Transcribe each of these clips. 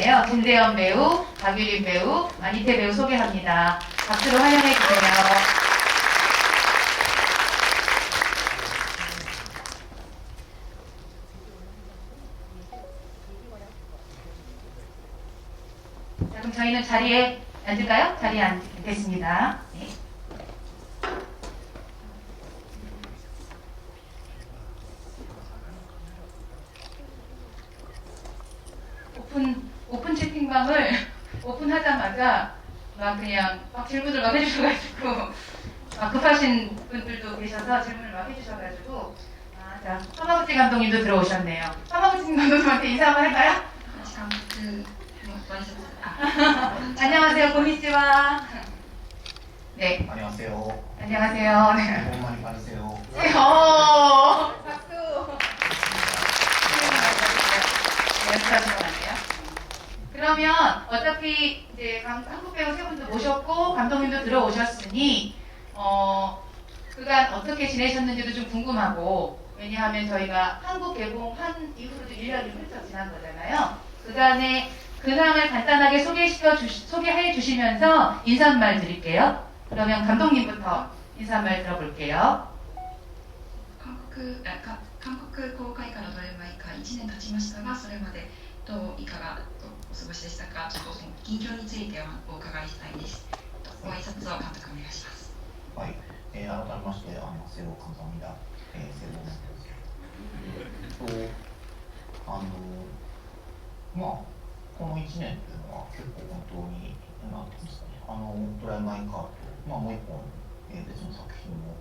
있는데요. 진대현 배우, 박유린 배우, 안희태 배우 소개합니다. 박수로 환영해 주세요. 자, 그럼 저희는 자리에 앉을까요? 자리에 앉겠습니다. 네. 오픈 채팅방을 오픈하자마자 막 그냥 막 질문을 막 해주셔가지고 막 급하신 분들도 계셔서 질문을 막 해주셔가지고 자, 하마구치 감독님도 들어오셨네요. 하마구치 감독님한테 인사 한번 할까요? 안녕하세요, 고니치와. 네. 안녕하세요. 안녕하세요. 네. 새해 복 많이 받으세요. 박수. 연습하신 것 같네요. 그러면 어차피 이제 한국 배우 세 분도 모셨고 감독님도 들어오셨으니 그간 어떻게 지내셨는지도 좀 궁금하고, 왜냐하면 저희가 한국 개봉한 이후로도 1년이 훌쩍 지난 거잖아요. 그간의 근황을 간단하게 소개해 주시면서 인사 한 말 드릴게요. 그러면 감독님부터 인사 한 말 들어볼게요. 韓国公開からドラマ化1年経ちましたが、それまでいかがお過ごしでしたか。ちょっとその近況についてお伺いしたいです。ご挨拶を監督お願いします。はい、改めまして새해복감사합니다。새해 복 많이 받으세요。この1年というのは結構本当になんていうんですかね、ドラマ化ともう一本別の作品も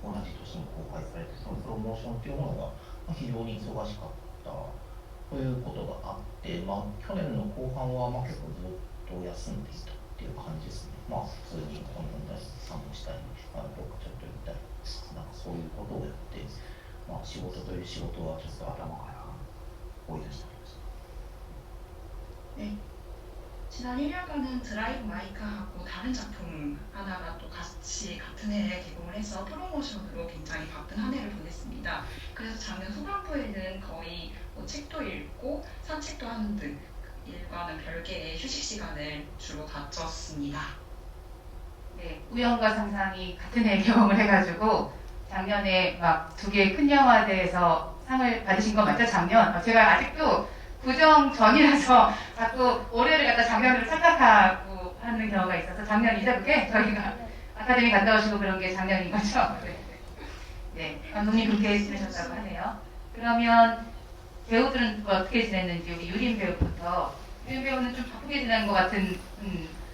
同じ年に公開されて、そのプロモーションというものが非常に忙しかったということがあって、去年の後半は結構ずっと休んでいたっていう感じですね。普通に本読んだり、散歩したり、どっかちょっと行ったり、そういうことをやって、仕事という仕事はちょっと頭から追い出しておりました。 네. 지난 1년간은 드라이브 마이카하고 다른 작품 하나가 또 같은 해에 개봉을 해서 프로모션으로 굉장히 바쁜 한 해를 보냈습니다. 그래서 작년 후반부에는 거의 책도 읽고 산책도 하는 등 일과는 별개의 휴식 시간을 주로 가졌습니다. 네, 우연과 상상이 같은 해에 개봉을 해가지고 작년에 막 2개의 큰 영화제에서 상을 받으신 거 맞죠? 작년? 제가 아직도 구정 전이라서 자꾸 올해를 갖다 작년으로 착각하고 하는 경우가 있어서 작년이죠, 그게? 저희가 아카데미 갔다 오시고 그런 게 작년인 거죠? 네. 네, 감독님 그렇게 지내셨다고 하네요. 그러면 배우들은 어떻게 지냈는지 우리 유린 배우부터. 유린 배우는 좀 바쁘게 지낸 것 같은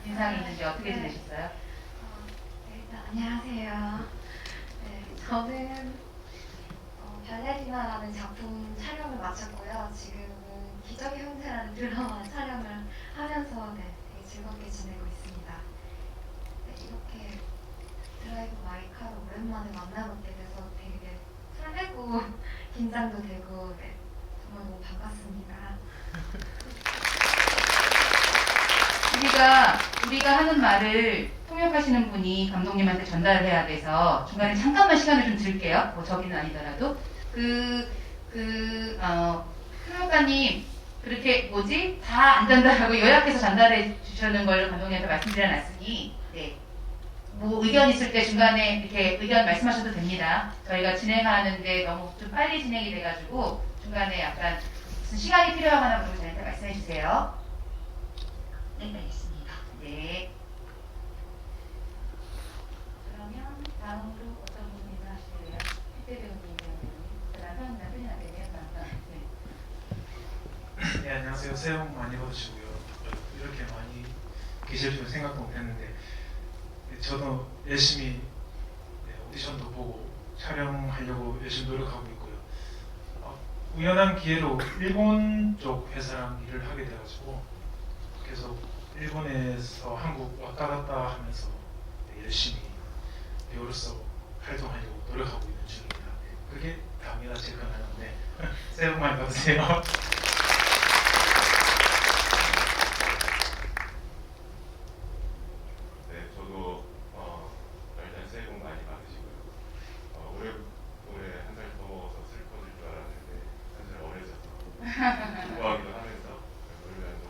인상이 있는데 어떻게 지내셨어요? 일단 안녕하세요. 네, 저는 발레리나라는 작품 촬영을 마쳤고요. 지금은 기적의 형태라는 드라마 촬영을 하면서 되게 즐겁게 지내고 있습니다. 네, 이렇게 드라이브 마이카로 오랜만에 만나뵙게 돼서 되게 설레고 긴장도 되고 정말 너무 반갑습니다. 우리가 하는 말을 통역하시는 분이 감독님한테 전달을 해야 돼서 중간에 잠깐만 시간을 좀 드릴게요. 뭐 저기는 아니더라도 통역가님 그렇게 다 안 전달하고 요약해서 전달해 주시는 걸 감독님한테 말씀드려 놨으니 네. 뭐 의견 있을 때 중간에 이렇게 의견 말씀하셔도 됩니다. 저희가 진행하는데 너무 좀 빨리 진행이 돼가지고 중간에 약간 무슨 시간이 필요하거나 그러면 저희한테 말씀해 주세요. 네, 알겠습니다. 네. 그러면 다음으로 어떤 분이 하실래요? 혜태 배우님, 남편이 안 되네요. 네, 안녕하세요. 새해 복 많이 받으시고요. 이렇게 많이 계실 줄 생각도 못했는데 저도 열심히 오디션도 보고 촬영하려고 열심히 노력하고 있고요. 우연한 기회로 일본 쪽 회사랑 일을 하게 돼가지고 계속 일본에서 한국 왔다 갔다 하면서 열심히 배우로서 활동하려고 노력하고 있는 중입니다. 그게 다입니다. 제 근황인데 새해 복 많이 받으세요. 일단 새해 복 많이 받으시고요. 올해 한 살 더 먹어서 슬퍼질 줄 알았는데 한 살 어려져서 공부하기도 하면서 노래하면서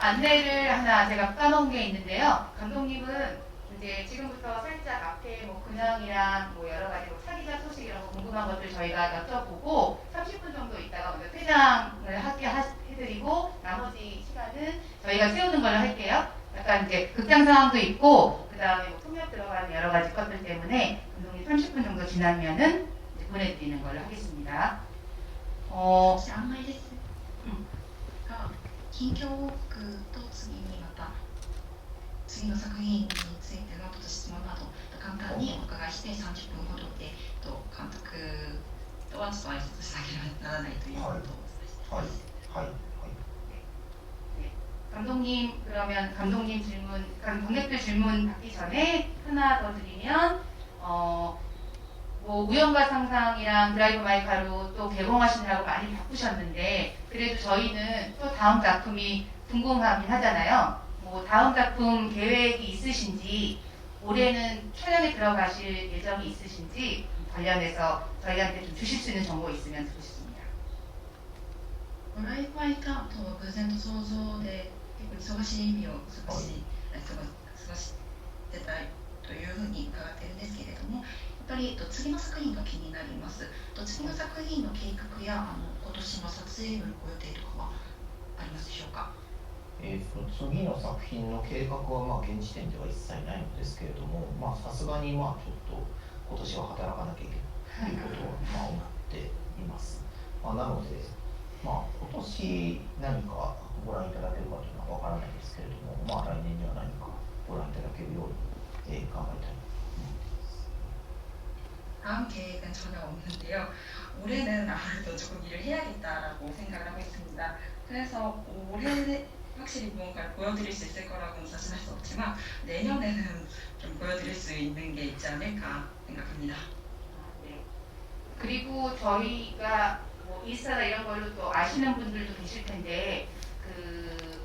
안내를 하나 제가 까먹은 게 있는데요. 감독님은 이제 지금부터 살짝 앞에 뭐 근황이랑 뭐 여러 가지 뭐 차기작 소식 이런 거 궁금한 것들 저희가 여쭤보고 30분 정도 있다가 먼저 퇴장을 해드리고 나머지 시간은 저희가 세우는 걸로 할게요. 약간 이제 극장 상황도 있고 그 다음에 뭐 통역 들어가는 여러 가지 것들 때문에 감독님 30분 정도 지나면은 이제 보내드리는 걸로 하겠습니다. そして案内ですが、近況報告と次にまた次の作品についての質問など簡単にお伺いして30分ほどで監督とはちょっと挨拶しなければならないということをお伝えしています。はい。 감독님 그러면 감독님 질문, 관객들 질문 받기 전에 하나 더 드리면 뭐 우연과 상상이랑 드라이브 마이 카로 또 개봉하시느라고 많이 바쁘셨는데 그래도 저희는 또 다음 작품이 궁금하긴 하잖아요. 뭐 다음 작품 계획이 있으신지 올해는 촬영에 들어가실 예정이 있으신지 관련해서 저희한테 좀 주실 수 있는 정보 있으면 듣고 싶습니다. ドライブ・マイ・カーとは偶然と想像で結構忙しい日を過ごしてたというふうに伺っているんですけれども、やっぱり次の作品が気になります。次の作品の計画や今年の撮影のご予定とかはありますでしょうか。次の作品の計画は現時点では一切ないのですけれども、さすがにちょっと今年は働かなきゃいけないということは思っています。なので今年何かご覧いただけるかというのはわからないですけれども、来年には何かご覧いただけるように頑張りたいと思っています。 다음 계획은 전혀 없는데요. 올해는 아무래도 조금 일을 해야겠다라고 생각을 하고 있습니다. 그래서 올해 확실히 무언가를 보여드릴 수 있을 거라고는 사실 할 수 없지만 내년에는 좀 보여드릴 수 있는 게 있지 않을까 생각합니다. 네. 그리고 저희가 뭐 인스타나 이런 걸로 또 아시는 분들도 계실 텐데 그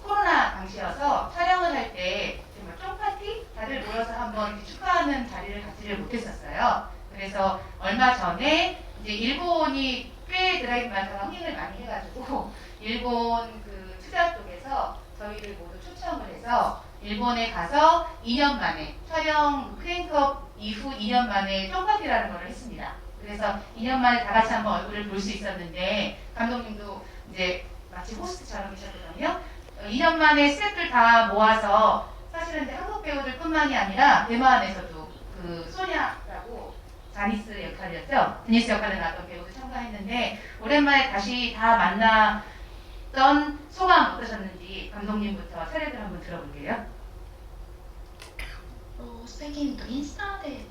코로나 당시여서 촬영을 할 때 정말 쫑파티 다들 모여서 한번 이렇게 축하하는 자리를 갖지를 못했었어요. 그래서 얼마 전에 이제 일본이 꽤 드라이브 마이카가 흥행을 많이 해가지고 일본 그 투자 쪽에서 저희를 모두 초청을 해서 일본에 가서 2년 만에 촬영 크랭크업 이후 2년 만에 쫑파티라는 걸 했습니다. 그래서 2년 만에 다 같이 한번 얼굴을 볼 수 있었는데 감독님도 이제 마치 호스트처럼 계셨거든요. 2년 만에 스태프들 다 모아서 사실은 이제 한국 배우들뿐만이 아니라 대만에서도 그 소냐라고 자니스 역할이었죠. 드니스 역할을 나왔던 배우도 참가했는데 오랜만에 다시 다 만났던 소감 어떠셨는지 감독님부터 차례들 한번 들어볼게요. 最近インスタで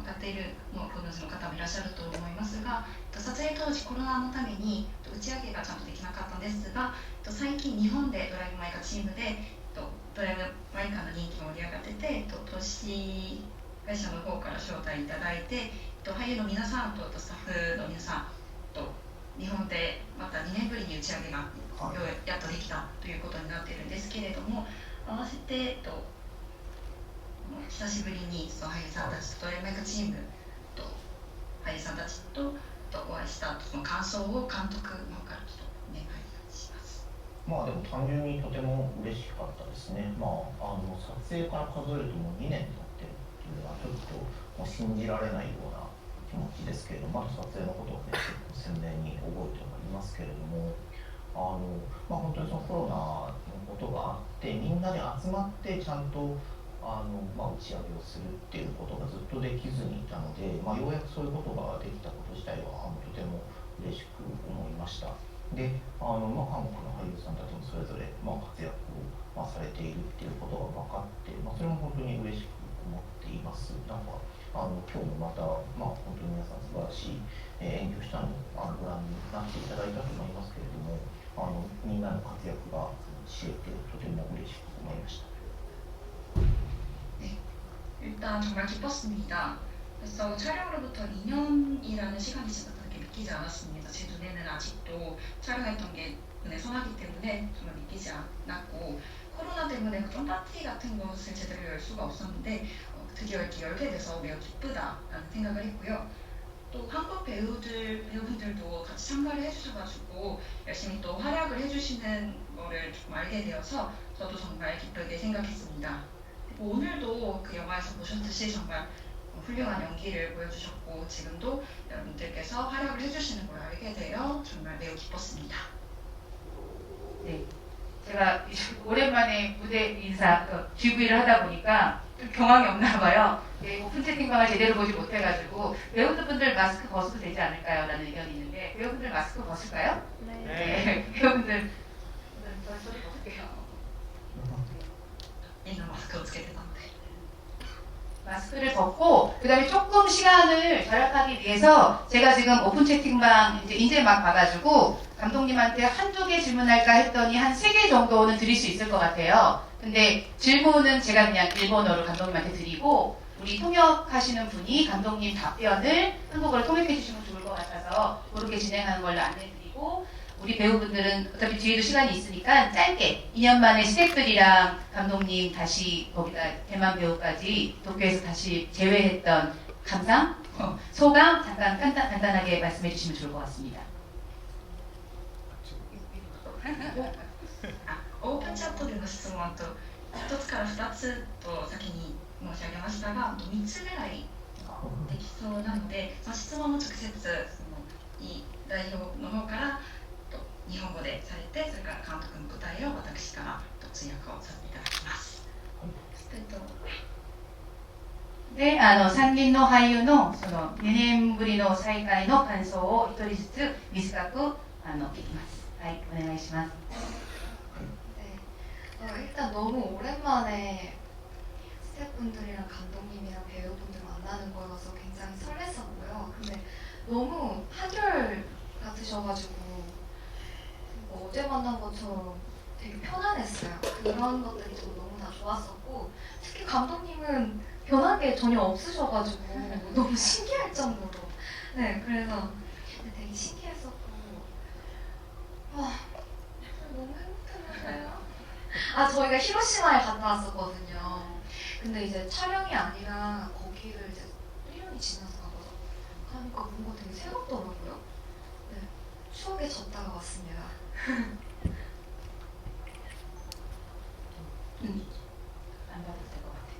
やっているのをご存知の方もいらっしゃると思いますが、撮影当時コロナのために打ち上げがちゃんとできなかったんですが、最近日本でドライブ・マイカチームでドライブ・マイカの人気が盛り上がってて、投資会社の方から招待いただいて、俳優の皆さんとスタッフの皆さんと日本でまた2年ぶりに打ち上げがやっとできたということになっているんですけれども、合わせて久しぶりに俳優さんたちとドライブ・マイカチームと俳優さんたちとお会いしたその感想を監督の方からちょっとお願いします。でも単純にとても嬉しかったですね。撮影から数えるともう2年経ってるっていうのはちょっともう信じられないような気持ちですけれども、まだ撮影のことをね結構鮮明に覚えてはいますけれども、本当にそのコロナのことがあってみんなで集まってちゃんと打ち上げをするっていうことがずっとできずにいたので、ようやくそういうことができたこと自体はとても嬉しく思いました。で、韓国の俳優さんたちもそれぞれ活躍をされているっていうことが分かって、それも本当に嬉しく思っています。今日もまた、本当に皆さん素晴らしい演技をしたのをご覧になっていただいたと思いますけれども、みんなの活躍が知れてとても嬉しく思いました。 일단 정말 기뻤습니다. 그래서 촬영으로부터 2년이라는 시간이 지났다는 게 믿기지 않았습니다. 제 눈에는 아직도 촬영했던 게 눈에 선하기 때문에 정말 믿기지 않았고, 코로나 때문에 그런 파티 같은 것을 제대로 열 수가 없었는데 드디어 이렇게 열게 돼서 매우 기쁘다라는 생각을 했고요. 또 한국 배우분들도 같이 참가를 해주셔가지고 열심히 또 활약을 해주시는 거를 조금 알게 되어서 저도 정말 기쁘게 생각했습니다. 그리고 오늘도 그 영화에서 보셨듯이 정말 훌륭한 연기를 보여주셨고 지금도 여러분들께서 활약을 해주시는 걸 알게 되어 정말 매우 기뻤습니다. 네. 제가 오랜만에 무대 인사, GV를 하다 보니까 좀 경황이 없나 봐요. 네, 오픈 채팅방을 제대로 보지 못해가지고 배우분들 마스크 벗어도 되지 않을까요? 라는 의견이 있는데 배우분들 마스크 벗을까요? 네. 배우분들 소리 벗을게요. みんなマスクをつけてたので 마스크를 벗고 그다음에 조금 시간을 절약하기 위해서 제가 지금 오픈 채팅방 이제 막 봐가지고 감독님한테 한두 개 질문할까 했더니 한 3개 정도는 드릴 수 있을 것 같아요. 근데 질문은 제가 그냥 일본어로 감독님한테 드리고 우리 통역하시는 분이 감독님 답변을 한국어로 통역해 주시면 좋을 것 같아서 그렇게 진행하는 걸로 안내드리고 우리 배우분들은 어차피 뒤에도 시간이 있으니까 짧게 2년 만에 스태프들이랑 감독님 다시 거기다 대만 배우까지 도쿄에서 다시 재회했던 감상, 소감 잠깐 간단하게 말씀해 주시면 좋을 것 같습니다. オープンチャットでの質問と1つから2つと先に申し上げましたが3つぐらいできそうなのでその質問を直接代表の方から日本語でされてそれから監督の答えを私から通訳をさせていただきます。で、3人の俳優のその2年ぶりの再会の感想を1人ずつ短く聞きます。はい、お願いします。 일단 너무 오랜만에 스태프분들이랑 감독님이랑 배우분들 만나는 거여서 굉장히 설렜었고요. 근데 너무 한결 같으셔가지고 어제 만난 것처럼 되게 편안했어요. 그런 것들이 저 너무 다 좋았었고 특히 감독님은 변한 게 전혀 없으셔가지고 너무 신기할 정도로 네 그래서 되게 신기했었고 너무 행복했는데요. 저희가 히로시마에 갔다 왔었거든요. 근데 이제 촬영이 아니라 거기를 이제 1년이 지나서 가니까 뭔가 되게 새롭더라고요. 네, 추억에 젖다가 왔습니다. 안 가도 될 것 같아요.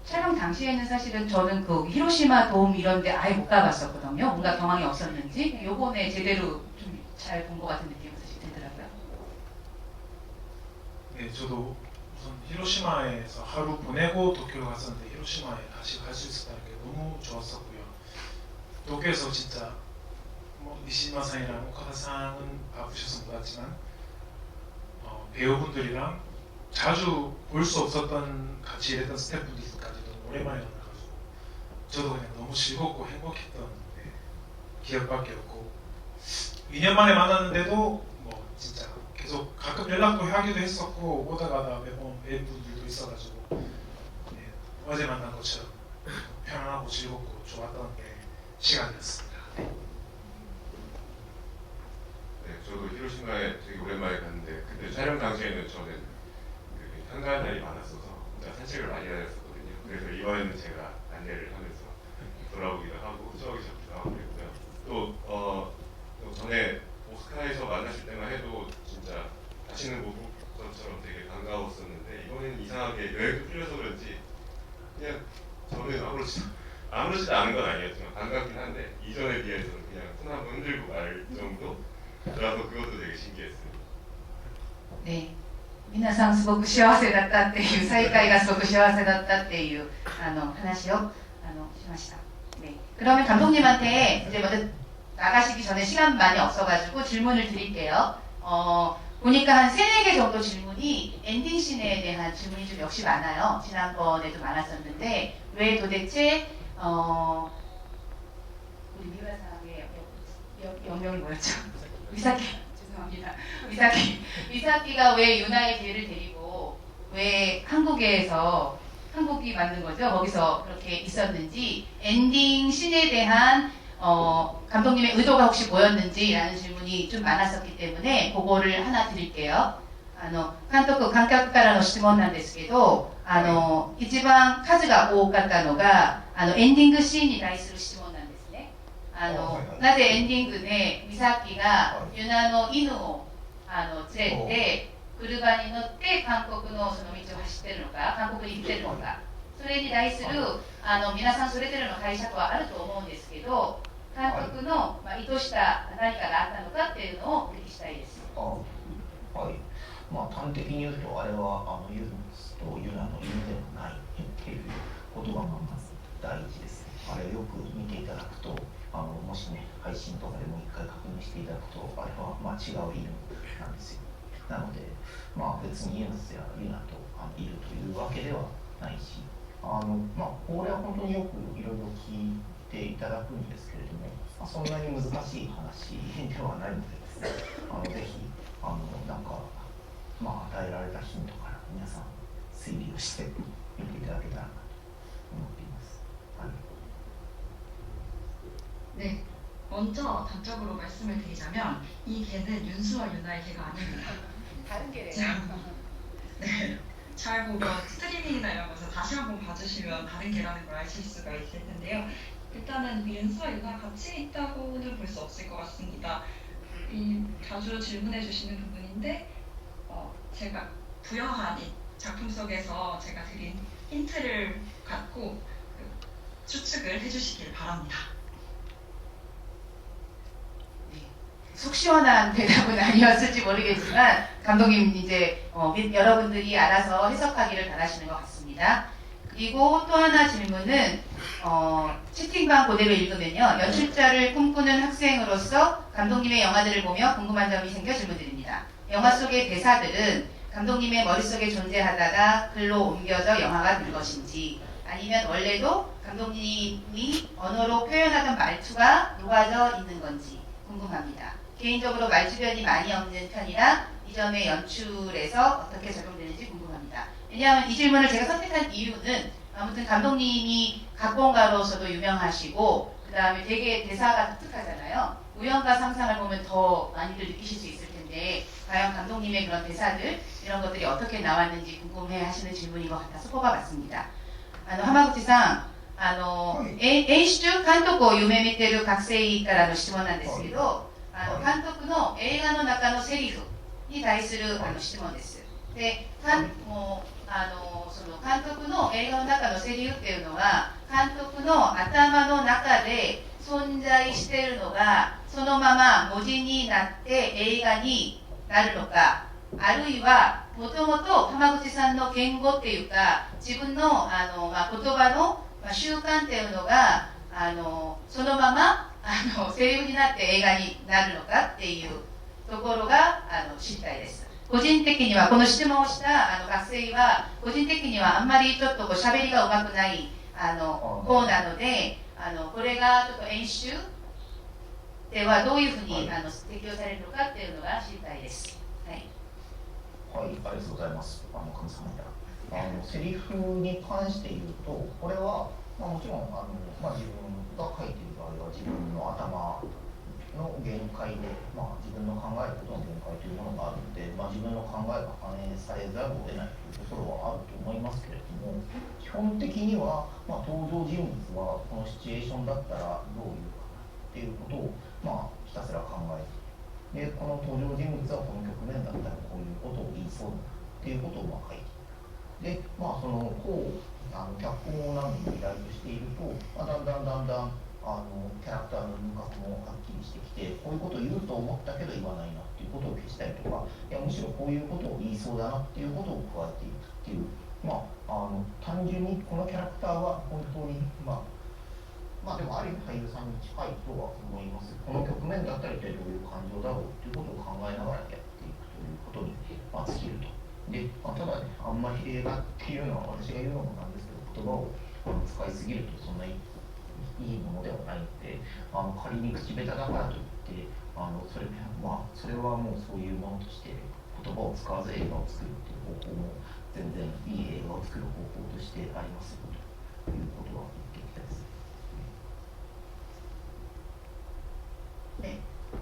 촬영 당시에는 사실은 저는 그 히로시마 도움 이런 데 아예 못 가봤었거든요. 뭔가 경황이 없었는지 요번에 제대로 좀 잘 본 것 같은 느낌이 사실 들더라고요. 네, 저도 우선 히로시마에서 하루 보내고 도쿄로 갔었는데 히로시마에 다시 갈 수 있었다는 게 너무 좋았었고요. 도쿄에서 진짜 니시마상이랑 오카다상은 바쁘셔서 못 왔지만 배우분들이랑 자주 볼 수 없었던 같이 일했던 스태프분들까지도 오랜만에 만나가지고 저도 그냥 너무 즐겁고 행복했던 기억밖에 없고 2년 만에 만났는데도 진짜 계속 가끔 연락도 하기도 했었고 오다 가다 매번 뵌 분들도 있어가지고 어제 만난 것처럼 편안하고 즐겁고 좋았던 시간이었습니다. 네, 저도 히로시마에 되게 오랜만에 갔는데 그때 촬영 당시에는 저는 한가한 날이 많았어서 혼자 산책을 많이 다녔었거든요. 그래서 이번에는 제가 안내를 하면서 돌아보기도 하고 추억이 잡기도 하고 그랬고요. 또 전에 오스카에서 만났을 때만 해도 진짜 다시는 못 볼 것처럼 되게 반가웠었는데 이번에는 이상하게 여행도 풀려서 그런지 그냥 저는 아무렇지도 않은 건 아니었지만 반갑긴 한데 이전에 비해서는 그냥 손 한번 흔들고 말 정도라서 그것도 되게 신기했습니다. 네. 皆さんすごく幸せだったっていう再会がすごく幸せだったっていう話をしました. 네. 그러면 감독님한테 이제 먼저 나가시기 전에 시간 많이 없어가지고 질문을 드릴게요. 보니까 한 3-4개 정도 질문이 엔딩씬에 대한 질문이 좀 역시 많아요. 지난번에도 많았었는데 왜 도대체 우리 미화상의 영명이 뭐였죠? 미사키. 죄송합니다. 미사키가 왜 유나의 뒤를 데리고 왜 한국이 맞는 거죠? 거기서 그렇게 있었는지 엔딩 씬에 대한 감독님의 의도가 혹시 뭐였는지라는 질문이 좀 많았었기 때문에 그거를 하나 드릴게요. 監督、観客からの質問なんですけど、一番数が多かったのがエンディングシーンに対する質問なんですね。なぜエンディングでミサキがユナの犬を連れて車に乗って韓国のその道を走ってるのか、韓国に行ってるのか、それに対する皆さんそれぞれの解釈はあると思うんですけど、監督の、意図した何かがあったのかっていうのをお聞きしたいです。はい。端的に言うと、あれはユンスとユナの犬でもないっていう言葉がまず第一ですね。あれをよく見ていただくと、もしね、配信とかでも一回確認していただくと、あれは違う犬なんですよ。なので、別にユンスやユナといるというわけではないし、これは本当によくいろいろ聞いていただくんですけれども、そんなに難しい話ではないのでですね、ぜひ与えられたヒントから皆さん推理をしてみていただけたらなと思っています。네, 먼저 단적으로 말씀을 드리자면 이 개는 윤수와 유나의 개가 아닙니다. 다른 개래요. 네, 잘 보면 스트리밍이나 이런 곳에서 다시 한번 봐주시면 다른 개라는 걸 아실 수가 있을 텐데요. 일단은 윤수와 유나가 같이 있다고는 볼 수 없을 것 같습니다. 자주 질문해 주시는 부분인데 제가 부여한 이 작품 속에서 제가 드린 힌트를 갖고 추측을 해주시길 바랍니다. 속 시원한 대답은 아니었을지 모르겠지만 감독님 이제 여러분들이 알아서 해석하기를 바라시는 것 같습니다. 그리고 또 하나 질문은 채팅방 그대로 읽으면요. 연출자를 꿈꾸는 학생으로서 감독님의 영화들을 보며 궁금한 점이 생겨 질문드립니다. 영화 속의 대사들은 감독님의 머릿속에 존재하다가 글로 옮겨져 영화가 된 것인지 아니면 원래도 감독님이 언어로 표현하던 말투가 녹아져 있는 건지 궁금합니다. 개인적으로 말주변이 많이 없는 편이라 이 점의 연출에서 어떻게 적용되는지 궁금합니다. 왜냐하면 이 질문을 제가 선택한 이유는 아무튼 감독님이 각본가로서도 유명하시고 그 다음에 되게 대사가 독특하잖아요. 우연과 상상을 보면 더 많이들 느끼실 수 있을 텐데 과연 감독님의 그런 대사들 이런 것들이 어떻게 나왔는지 궁금해 하시는 질문인 것 같아서 뽑아봤습니다. 하마구치さん 演出監督を夢見ている学生からの質問なんですけど、監督の映画の中のセリフに対する質問です。で、その監督の映画の中のセリフっていうのは監督の頭の中で存在しているのがそのまま文字になって映画になるのか、あるいはもともと浜口さんの言語っていうか自分の言葉の習慣っていうのがそのままセリフになって映画になるのかっていうところが知りたいです。個人的にはこの質問をした学生は個人的にはあんまりちょっと喋りがうまくない方なのでこれがちょっと演出ではどういうふうに適用されるのかっていうのが知りたいです。はい、はい、ありがとうございます。神様やセリフに関して言うとこれは、もちろん自分が書いている場合は自分の頭の限界で、自分の考えることの限界というものがあるので、自分の考えが反映されざるを得ないというところはあると思いますけれども、基本的には、登場人物はこのシチュエーションだったらどういうかなっていうことを、ひたすら考えて、でこの登場人物はこの局面だったらこういうことを言いそうだっていうことを書いていく。で、その脚本を何度も依頼としていると、だんだんキャラクターの人格もはっきりしてきて、こういうことを言うと思ったけど言わないなっていうことを消したりとか、むしろこういうことを言いそうだなっていうことを加えていくっていう、単純にこのキャラクターは本当にでもある意味俳優さんに近いとは思います。この局面だったら一体どういう感情だろうっていうことを考えながらやっていくということに尽きると。で、ただね、あんまり映画っていうのは私が言うのもなんですけど、言葉を使いすぎるとそんないいものではないので、仮に口下手だからといってそれはもうそういうものとして言葉を使わず映画を作るっていう方法も全然いい映画を作る方法としてありますということは言っていきたいです。네,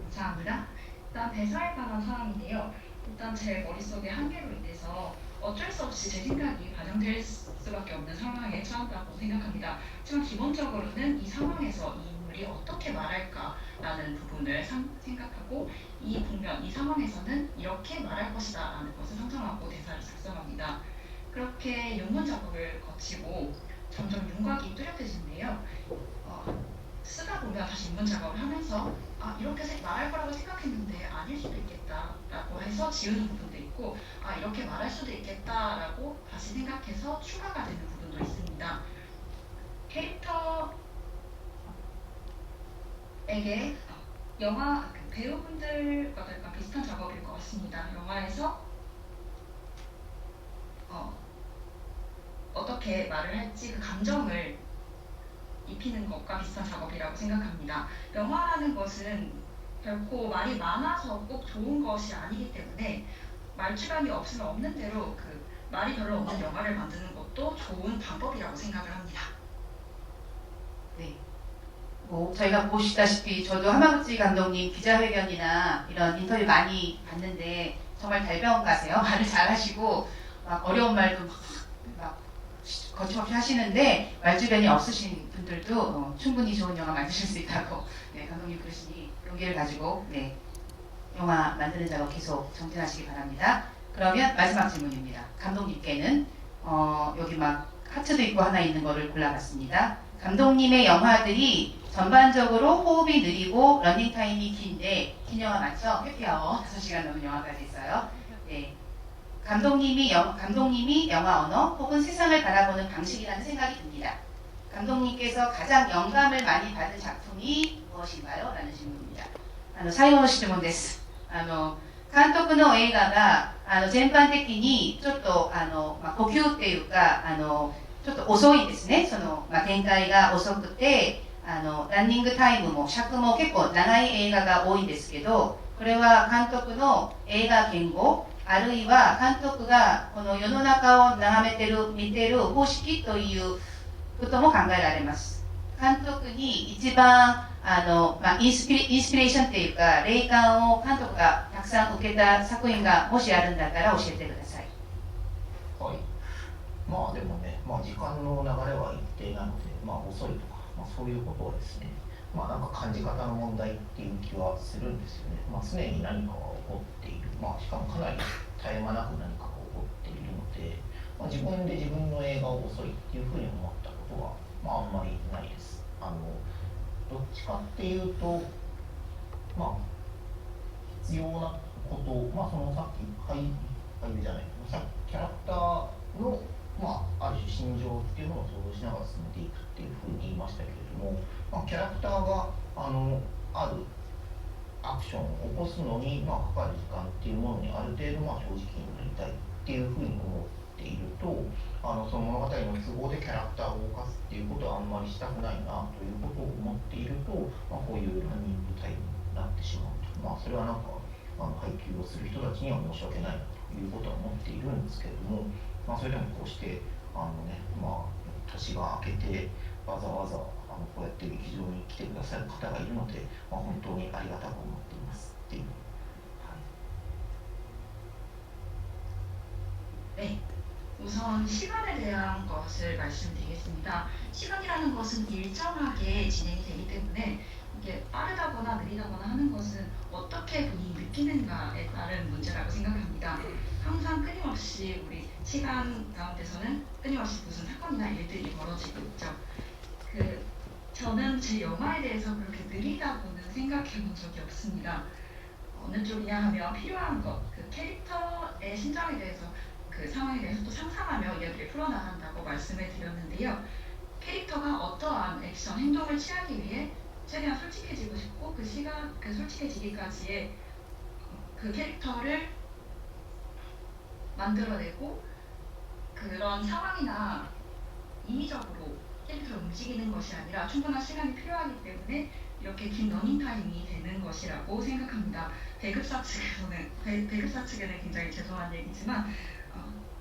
감사합니다. 일단 대사에 관한 사항인데요. 일단 제 머릿속의 한계로 인해서 어쩔 수 없이 제 생각이 반영될 수밖에 없는 상황에 처한다고 생각합니다. 하지만 기본적으로는 이 상황에서 이 인물이 인물이 어떻게 말할까라는 부분을 생각하고 이 국면, 이 상황에서는 이렇게 말할 것이다 라는 것을 상상하고 대사를 작성합니다. 그렇게 윤문 작업을 거치고 점점 윤곽이 뚜렷해지는데요. 쓰다 보면 다시 인문 작업을 하면서 이렇게 말할 거라고 생각했는데 아닐 수도 있겠다라고 해서 지우는 부분도 있고 이렇게 말할 수도 있겠다라고 다시 생각해서 추가가 되는 부분도 있습니다. 캐릭터에게 영화 배우분들과 약간 비슷한 작업일 것 같습니다. 영화에서 어떻게 말을 할지 그 감정을 입히는 것과 비슷한 작업이라고 생각합니다. 영화라는 것은 결코 말이 많아서 꼭 좋은 것이 아니기 때문에 말주변이 없으면 없는 대로 그 말이 별로 없는 영화를 만드는 것도 좋은 방법이라고 생각을 합니다. 네. 뭐 저희가 보시다시피 저도 하마구치 감독님 기자회견이나 이런 인터뷰 많이 봤는데 정말 달변가세요. 말을 잘하시고 막 어려운 말도 막 거침없이 하시는데 말주변이 없으신 분들도 충분히 좋은 영화 만드실 수 있다고 감독님 그러시니 용기를 가지고 영화 만드는 작업 계속 정진하시기 바랍니다. 그러면 마지막 질문입니다. 감독님께는 여기 막 하트도 있고 하나 있는 거를 골라봤습니다. 감독님의 영화들이 전반적으로 호흡이 느리고 러닝타임이 긴데 긴 영화 맞죠? 해피아워 5시간 넘는 영화까지 있어요. 네. 감독님이 영화 언어 혹은 세상을 바라보는 방식이라는 생각이 듭니다. 감독님께서 가장 영감을 많이 받은 작품이 무엇인가요? 라는 질문입니다. 最後の質問です。監督の映画が全般的にちょっと呼吸っていうかちょっと遅いですね。展開が遅くてランニングタイムも尺も結構長い映画が多いんですけど、これは監督の映画言語あるいは監督がこの世の中を眺めてる見てる方式ということも考えられます。監督に一番インスピレーションっていうか霊感を監督がたくさん受けた作品がもしあるんだったら教えてください。はい。まあでもね、時間の流れは一定なので、遅いとか、そういうことはですね、なんか感じ方の問題っていう気はするんですよね。常に何かが起こっている。しかもかなり絶え間なく何かが起こっているので、自分で自分の映画を遅いっていうふうに思ったことは、あんまりないです。どっちかっていうと、必要なことを、そのさっき俳優じゃない、さっきキャラクターの、ある種心情っていうのを想像しながら進めていくっていうふうに言いましたけれども、キャラクターがあるアクションを起こすのに、かかる時間っていうものにある程度正直になりたいっていうふうに思っていると、その物語の都合でキャラクターを動かすっていうことはあんまりしたくないなということを思っていると、こういうランニングタイムになってしまうと。それはなんか配給をする人たちには申し訳ないなということは思っているんですけれども、それでもこうして年が明けてわざわざこうやって劇場に来てくださる方がいるので、本当にありがたく思っていますっていう。네, 우선 시간에 대한 것을 말씀드리겠습니다. 시간이라는 것은 일정하게 진행이 되기 때문에 이게 빠르다거나 느리다거나 하는 것은 어떻게 본인이 느끼는가에 따른 문제라고 생각합니다. 항상 끊임없이 우리 시간 가운데서는 끊임없이 무슨 사건이나 일들이 벌어지고 있죠. 저는 제 영화에 대해서 그렇게 느리다고는 생각해 본 적이 없습니다. 어느 쪽이냐 하면 필요한 것, 그 캐릭터의 심정에 대해서 그 상황에 대해서 또 상상하며 이야기를 풀어나간다고 말씀을 드렸는데요. 캐릭터가 어떠한 액션, 행동을 취하기 위해 최대한 솔직해지고 싶고 그 솔직해지기까지의 그 캐릭터를 만들어내고 그런 상황이나 인위적으로 캐릭터를 움직이는 것이 아니라 충분한 시간이 필요하기 때문에 이렇게 긴 러닝타임이 되는 것이라고 생각합니다. 배급사 측에는 굉장히 죄송한 얘기지만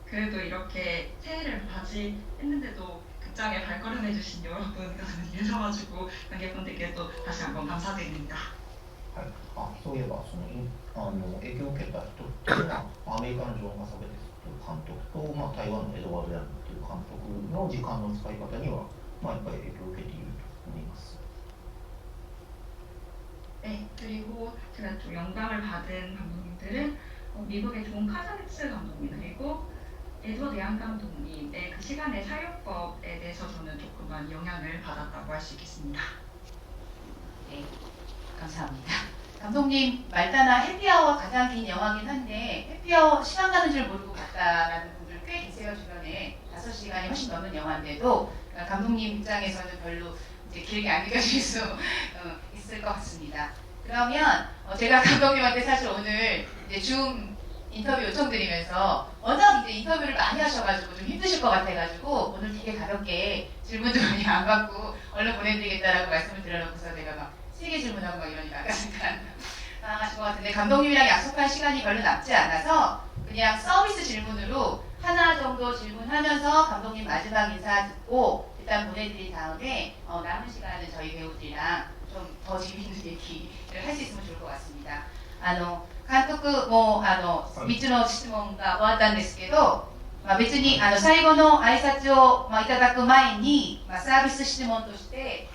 그래도 이렇게 새해를 맞이했는데도 극장에 발걸음해주신 여러분 계셔가지고 관객분들께도 다시 한번 감사드립니다. そういえば影響を受けた人っていうのはアメリカのジョン・カサベテスという監督と、台湾のエドワード・ヤンという監督の時間の使い方には、やっぱり影響を受けていると思います。 제가 좀 영감을 받은 감독님들은 미국의 존 카사베츠 감독님 그리고 에드워드 양 감독님의 그 시간의 사용법에 대해서 저는 조금 많이 영향을 받았다고 할 수 있겠습니다. 네, 감사합니다. 감독님 말다나 해피아워가 가장 긴 영화긴 한데 해피아워 시간 가는 줄 모르고 봤다라는 분들 꽤 계세요. 주변에 5시간이 훨씬 넘는 영화인데도 감독님 입장에서는 별로 이제 길게 안 느껴질 수 있을 것 같습니다. 그러면 제가 감독님한테 사실 오늘 이제 줌 인터뷰 요청드리면서 워낙 이제 인터뷰를 많이 하셔가지고 좀 힘드실 것 같아가지고 오늘 되게 가볍게 질문도 많이 안 받고 얼른 보내드리겠다라고 말씀을 드려놓고서 제가 막 세게 질문하고 막 이러니까 약간 당황하신 것 같은데 감독님이랑 약속한 시간이 별로 남지 않아서 그냥 서비스 질문으로 하나 정도 질문하면서 감독님 마지막 인사 듣고 일단 보내드린 다음에 남은 시간은 저희 배우들이랑 좀 더 재미있는 얘기를 할 수 있으면 좋을 것 같습니다. 監督も3つの質問が終わったんですけど、別に最後の挨拶をいただく前にサービス質問として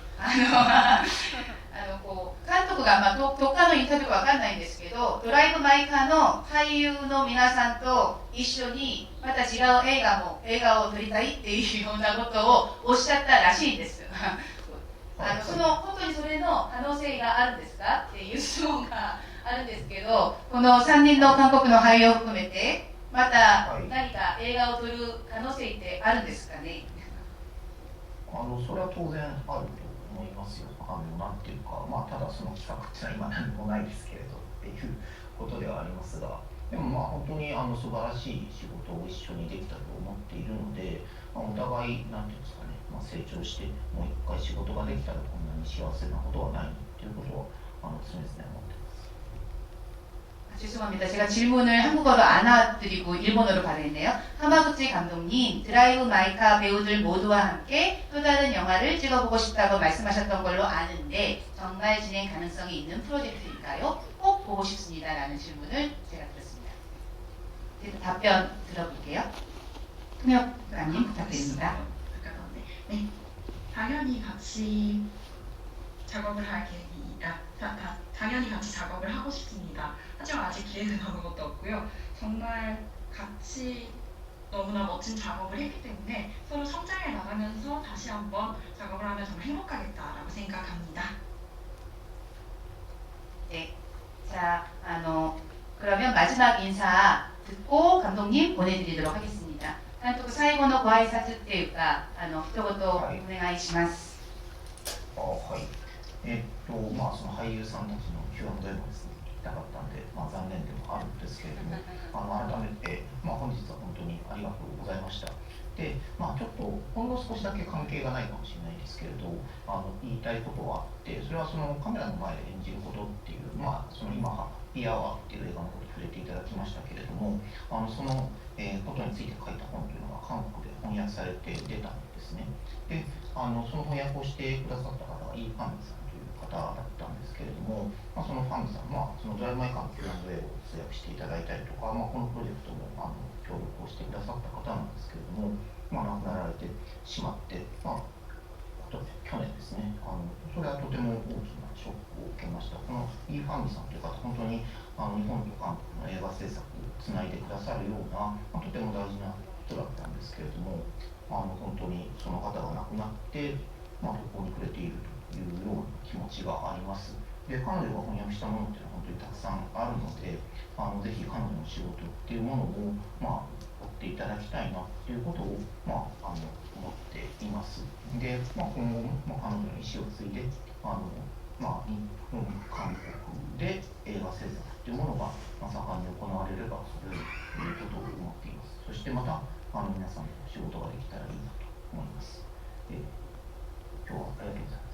監督がどっかのインタビューかわかんないんですけど、ドライブ・マイ・カーの俳優の皆さんと一緒にまた違う映画を撮りたいっていうようなことをおっしゃったらしいんです。本当にそれの可能性があるんですかっていう質問があるんですけど、この3人の韓国の俳優を含めてまた何か映画を撮る可能性ってあるんですかね。それは当然あると思いますよ。なんていうか、ただその企画っていうのは今何もないですけれどっていうことではありますが、でも本当に素晴らしい仕事を一緒にできたと思っているので、お互いなんていうんですかね、成長してもう一回仕事ができたらこんなに幸せなことはないっていうことを常々思ってます。 죄송합니다. 제가 질문을 한국어로 안 와드리고 일본어로 발음했네요. 하마구치 감독님, 드라이브 마이카 배우들 모두와 함께 또 다른 영화를 찍어보고 싶다고 말씀하셨던 걸로 아는데 정말 진행 가능성이 있는 프로젝트일까요? 꼭 보고 싶습니다. 라는 질문을 제가 드렸습니다. 그래서 답변 들어볼게요. 통역관님 부탁드립니다. 네, 당연히 같이 작업을 할 계획이 당연히 같이 작업을 하고 싶습니다. 하지만 아직 기획은 아무것도 없고요. 정말 같이 너무나 멋진 작업을 했기 때문에 서로 성장해 나가면서 다시 한번 작업을 하면 정말 행복하겠다라고 생각합니다. 네, 자, 그러면 마지막 인사 듣고 감독님 보내드리도록 하겠습니다. 監督最後のご挨拶っていうか一言お願いします。はい。その俳優さんたちの Q&A もですね、聞きたかったんで、残念でもあるんですけれども、改めて、本日は本当にありがとうございました。で、ちょっとほんの少しだけ関係がないかもしれないですけれど、言いたいことがあって、それはそのカメラの前で演じることっていう、その今、ハッピーアワーっていう映画のことに触れていただきましたけれども、その、ことについて書いた本というのが韓国で翻訳されて出たんですね。で、その翻訳をしてくださった方がイ・ファンミさんという方だったんですけれども、そのファンミさん、そのドライブ・マイ・カーの Q&A を通訳していただいたりとか、このプロジェクトも協力をしてくださった方なんですけれども、亡くなられてしまって、去年ですね、それはとても大きなショックを受けました。このイ・ファンミさんという方、本当に日本と韓国の映画制作をつないでくださるような、とても大事な人だったんですけれども、本当にその方が亡くなって、途方に暮れているというような気持ちがあります。で、彼女が翻訳したものっていうのは本当にたくさんあるので、ぜひ彼女の仕事っていうものを、追っていただきたいなっていうことを、思っています。で、今後も、彼女の意思を継いで、日本、韓国で映画制作っていうものが、盛んに行われればそれということを思っています。そしてまた皆さんと仕事ができたらいいなと思います。今日はありがとうございます。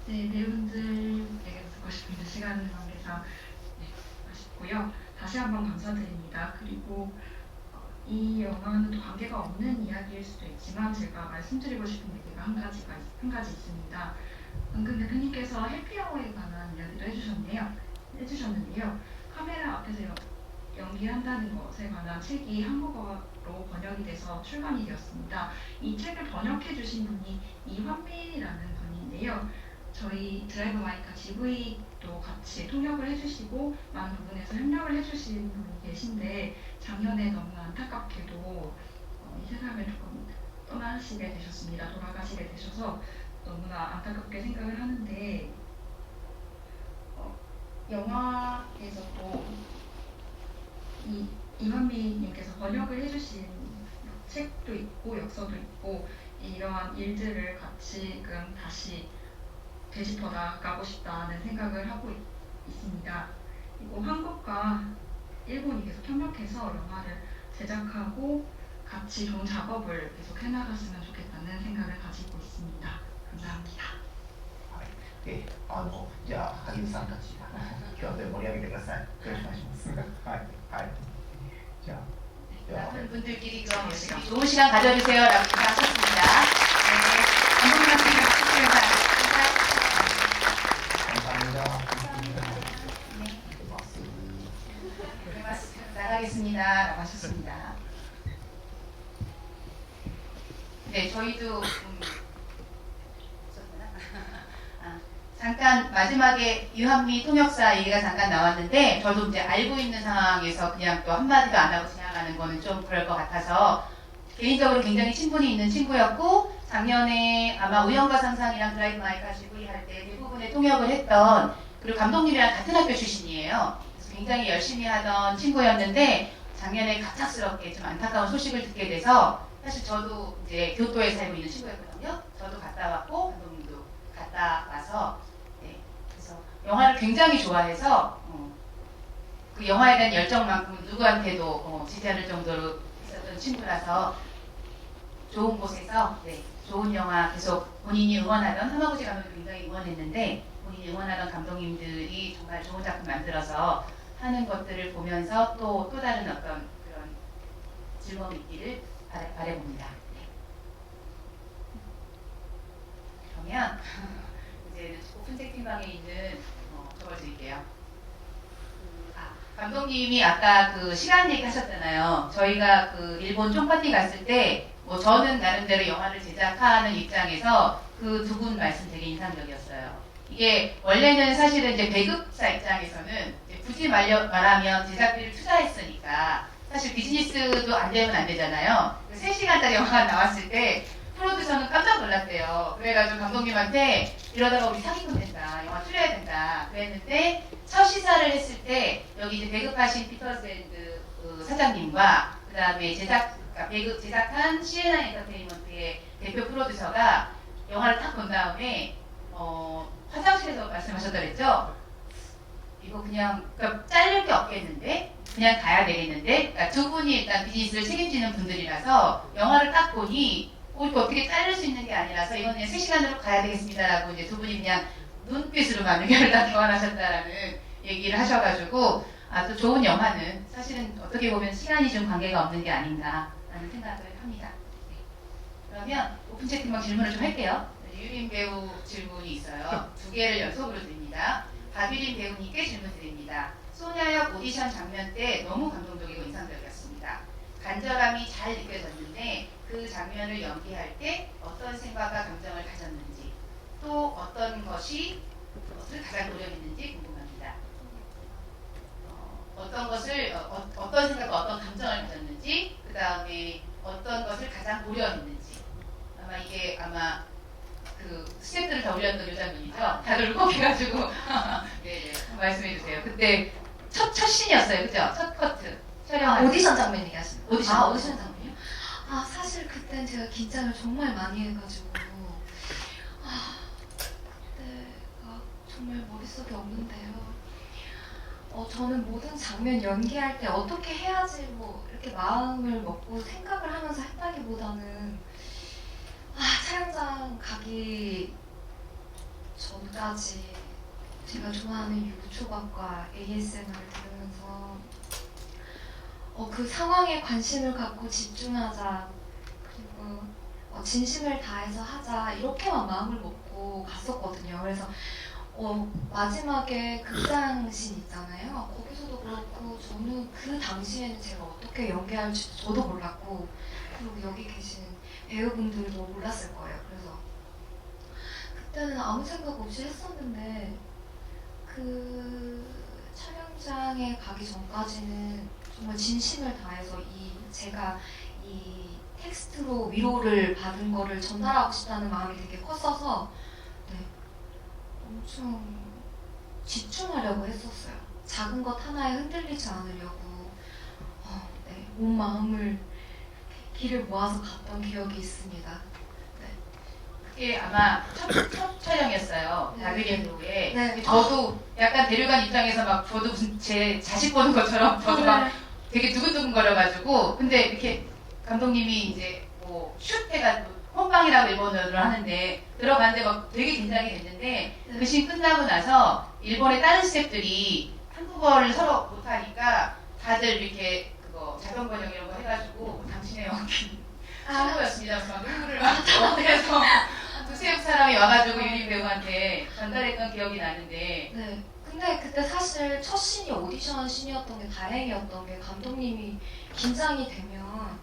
네, 배우들에게 듣고 싶은 시간을 관계상 아쉽고요. 다시 한번 감사드립니다. 그리고 이 영화는 또 관계가 없는 이야기일 수도 있지만 제가 말씀드리고 싶은 얘기가 한 가지 있습니다. 방금 대표님께서 해피아워에 관한 이야기를 해주셨는데요. 카메라 앞에서 연기한다는 것에 관한 책이 한국어로 번역이 돼서 출간이 되었습니다. 이 책을 번역해 주신 분이 이환민이라는 분인데요. 저희 드라이브 마이카 GV도 같이 통역을 해주시고 많은 부분에서 협력을 해주신 분이 계신데 작년에 너무 안타깝게도 이 세상을 조금 떠나시게 되셨습니다. 돌아가시게 되셔서 너무나 안타깝게 생각을 하는데 영화에서도 이만미님께서 번역을 해주신 책도 있고 역서도 있고 이러한 일들을 같이 다시 되짚어 나가고 싶다는 생각을 하고 있습니다. 그리고 한국과 일본이 계속 협력해서 영화를 제작하고 같이 좋은 작업을 계속 해나갔으면 좋겠다는 생각을 가지고 있습니다. 감사합니다. で、じゃあ萩生さんたち今日は盛り上げてください。よろしくお願いします。はいはい。じゃあ。 남은 분들끼리 그럼 열심히 좋은 시간 가져주세요라고 인사하셨습니다. 네, 감독님한테 감사합니다. 나가겠습니다라고 하셨습니다. 네, 저희도 잠깐 마지막에 유한미 통역사 얘기가 잠깐 나왔는데 저도 이제 알고 있는 상황에서 그냥 또 한마디도 안 하고 지나가는 거는 좀 그럴 것 같아서 개인적으로 굉장히 친분이 있는 친구였고 작년에 아마 우연과 상상이랑 드라이브 마이카 GV 할 때 대부분의 통역을 했던 그리고 감독님이랑 같은 학교 출신이에요. 그래서 굉장히 열심히 하던 친구였는데 작년에 갑작스럽게 좀 안타까운 소식을 듣게 돼서 사실 저도 이제 교토에 살고 있는 친구였거든요. 저도 갔다 왔고 감독님도 갔다 와서 영화를 굉장히 좋아해서 그 영화에 대한 열정만큼 누구한테도 지지 않을 정도로 있었던 친구라서 좋은 곳에서 좋은 영화 계속 본인이 응원하던 하마구치 감독도 굉장히 응원했는데 본인이 응원하던 감독님들이 정말 좋은 작품 만들어서 하는 것들을 보면서 또 다른 어떤 그런 즐거움이 있기를 바라봅니다. 그러면 이제 오픈 채팅방에 있는 저걸 드릴게요. 감독님이 아까 그 시간 얘기 하셨잖아요. 저희가 그 일본 총파티 갔을 때 뭐 저는 나름대로 영화를 제작하는 입장에서 그 두 분 말씀 되게 인상적이었어요. 이게 원래는 사실은 이제 배급사 입장에서는 이제 굳이 말하면 제작비를 투자했으니까 사실 비즈니스도 안 되면 안 되잖아요. 3시간짜리 영화가 나왔을 때 프로듀서는 깜짝 놀랐대요. 그래가지고 감독님한테 이러다가 우리 사기꾼 된다, 영화 줄여야 된다 그랬는데 첫 시사를 했을 때 여기 이제 배급하신 피터스밴드 사장님과 그 다음에 배급 제작한 CNI 엔터테인먼트의 대표 프로듀서가 영화를 딱 본 다음에 화장실에서 말씀하셨다 그랬죠? 이거 그냥 그러니까 잘릴 게 없겠는데? 그냥 가야 되겠는데? 그러니까 두 분이 일단 비즈니스를 책임지는 분들이라서 영화를 딱 보니 이거 어떻게 자를 수 있는 게 아니라서 이건 그냥 3시간으로 가야 되겠습니다라고 이제 두 분이 그냥 눈빛으로만 의견을 다 교환하셨다라는 얘기를 하셔가지고 또 좋은 영화는 사실은 어떻게 보면 시간이 좀 관계가 없는 게 아닌가라는 생각을 합니다. 네. 그러면 오픈 채팅방 질문을 좀 할게요. 유림 배우 질문이 있어요. 2개를 연속으로 드립니다. 박유림 배우님께 질문 드립니다. 소녀역 오디션 장면 때 너무 감동적이고 인상적이었습니다. 간절함이 잘 느껴졌는데 그 장면을 연기할 때 어떤 생각과 감정을 가졌는지 또 어떤 것을 가장 노력했는지 궁금합니다. 어떤 것을 어떤 생각과 어떤 감정을 가졌는지 그 다음에 어떤 것을 가장 노력했는지 이게 그 스태프들을 다 올렸던 요장면이죠. 다들 울컥해가지고 네, 말씀해 주세요. 그때 첫 씬이었어요, 그죠? 첫 커트 촬영. 오디션 장면 얘기하시는 거예요? 오디션. 오디션 장면이요? 사실 그땐 제가 긴장을 정말 많이 해가지고 그때가 정말 머릿속에 없는데요. 저는 모든 장면 연기할 때 어떻게 해야지 뭐 이렇게 마음을 먹고 생각을 하면서 했다기보다는 촬영장 가기 전까지 제가 좋아하는 유초밥과 ASMR을 들으면서 그 상황에 관심을 갖고 집중하자, 그리고 진심을 다해서 하자, 이렇게만 마음을 먹고 갔었거든요. 그래서 마지막에 극장신 있잖아요. 거기서도 그렇고 저는 그 당시에는 제가 어떻게 연기할지 저도 몰랐고 그리고 여기 계신 배우분들도 몰랐을 거예요. 그래서 그때는 아무 생각 없이 했었는데 그 촬영장에 가기 전까지는 정말 진심을 다해서 제가 이 텍스트로 위로를 받은 거를 전달하고 싶다는 마음이 되게 컸어서 네, 엄청 집중하려고 했었어요. 작은 것 하나에 흔들리지 않으려고 네, 온 마음을 기를 모아서 갔던 기억이 있습니다. 그게 아마 첫 촬영이었어요. 네. 박유린 배우의. 네. 저도 약간 데려간 입장에서 막 저도 무슨 제 자식 보는 것처럼 저도 막 되게 두근두근 거려가지고, 근데 이렇게 감독님이 이제 뭐 슛 해가지고 혼방이라고 일본어로 하는데 들어갔는데 막 되게 긴장이 됐는데 네. 그 씬 끝나고 나서 일본의 다른 스태프들이 한국어를 서로 못하니까 다들 이렇게 그거 자동 번역 이런 거 해가지고 당신의 연기 최고였습니다. 그래서 막 눈물을 막 그래서 두세 사람이 와가지고 유린 배우한테 전달했던 기억이 나는데 네. 근데 그때 사실 첫 씬이 오디션 씬이었던 게 다행이었던 게 감독님이 긴장이 되면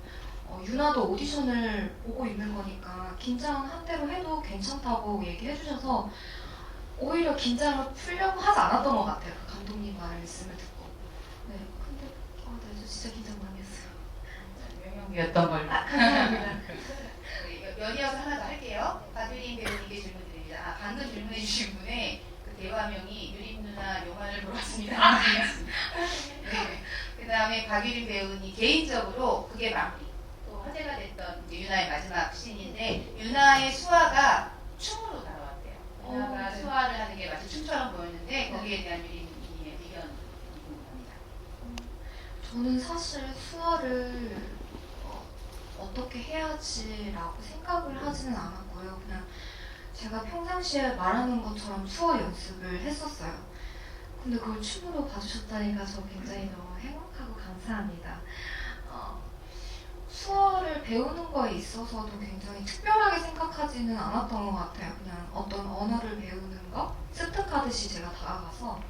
유나도 오디션을 보고 있는 거니까 긴장한 대로 해도 괜찮다고 얘기해 주셔서 오히려 긴장을 풀려고 하지 않았던 것 같아요. 그 감독님 말씀을 듣고. 네. 근데 네, 저 진짜 긴장 많이 했어요. 명연기였던 걸로. 감사합니다. 연이어서 하나 더 할게요. 박유린 배우님께 질문 드립니다. 방금 질문해 주신 분의 그 대화명이 유린 누나 영화를 보러 왔습니다. 네. 그 다음에 박유린 배우님 개인적으로 그게 마무리. 또 화제가 됐던 이제 유나의 마지막 씬인데 유나의 수화가 춤으로 다뤄왔대요. 유나가 네. 수화를 하는 게 마치 춤처럼 보였는데 거기에 대한 유린님의 의견이 궁금합니다. 저는 사실 수화를 어떻게 해야지라고 생각을 하지는 않았고요. 그냥 제가 평상시에 말하는 것처럼 수어 연습을 했었어요. 근데 그걸 춤으로 봐주셨다니까 저 굉장히 너무 행복하고 감사합니다. 수어를 배우는 거에 있어서도 굉장히 특별하게 생각하지는 않았던 것 같아요. 그냥 어떤 언어를 배우는 거 습득하듯이 제가 다가가서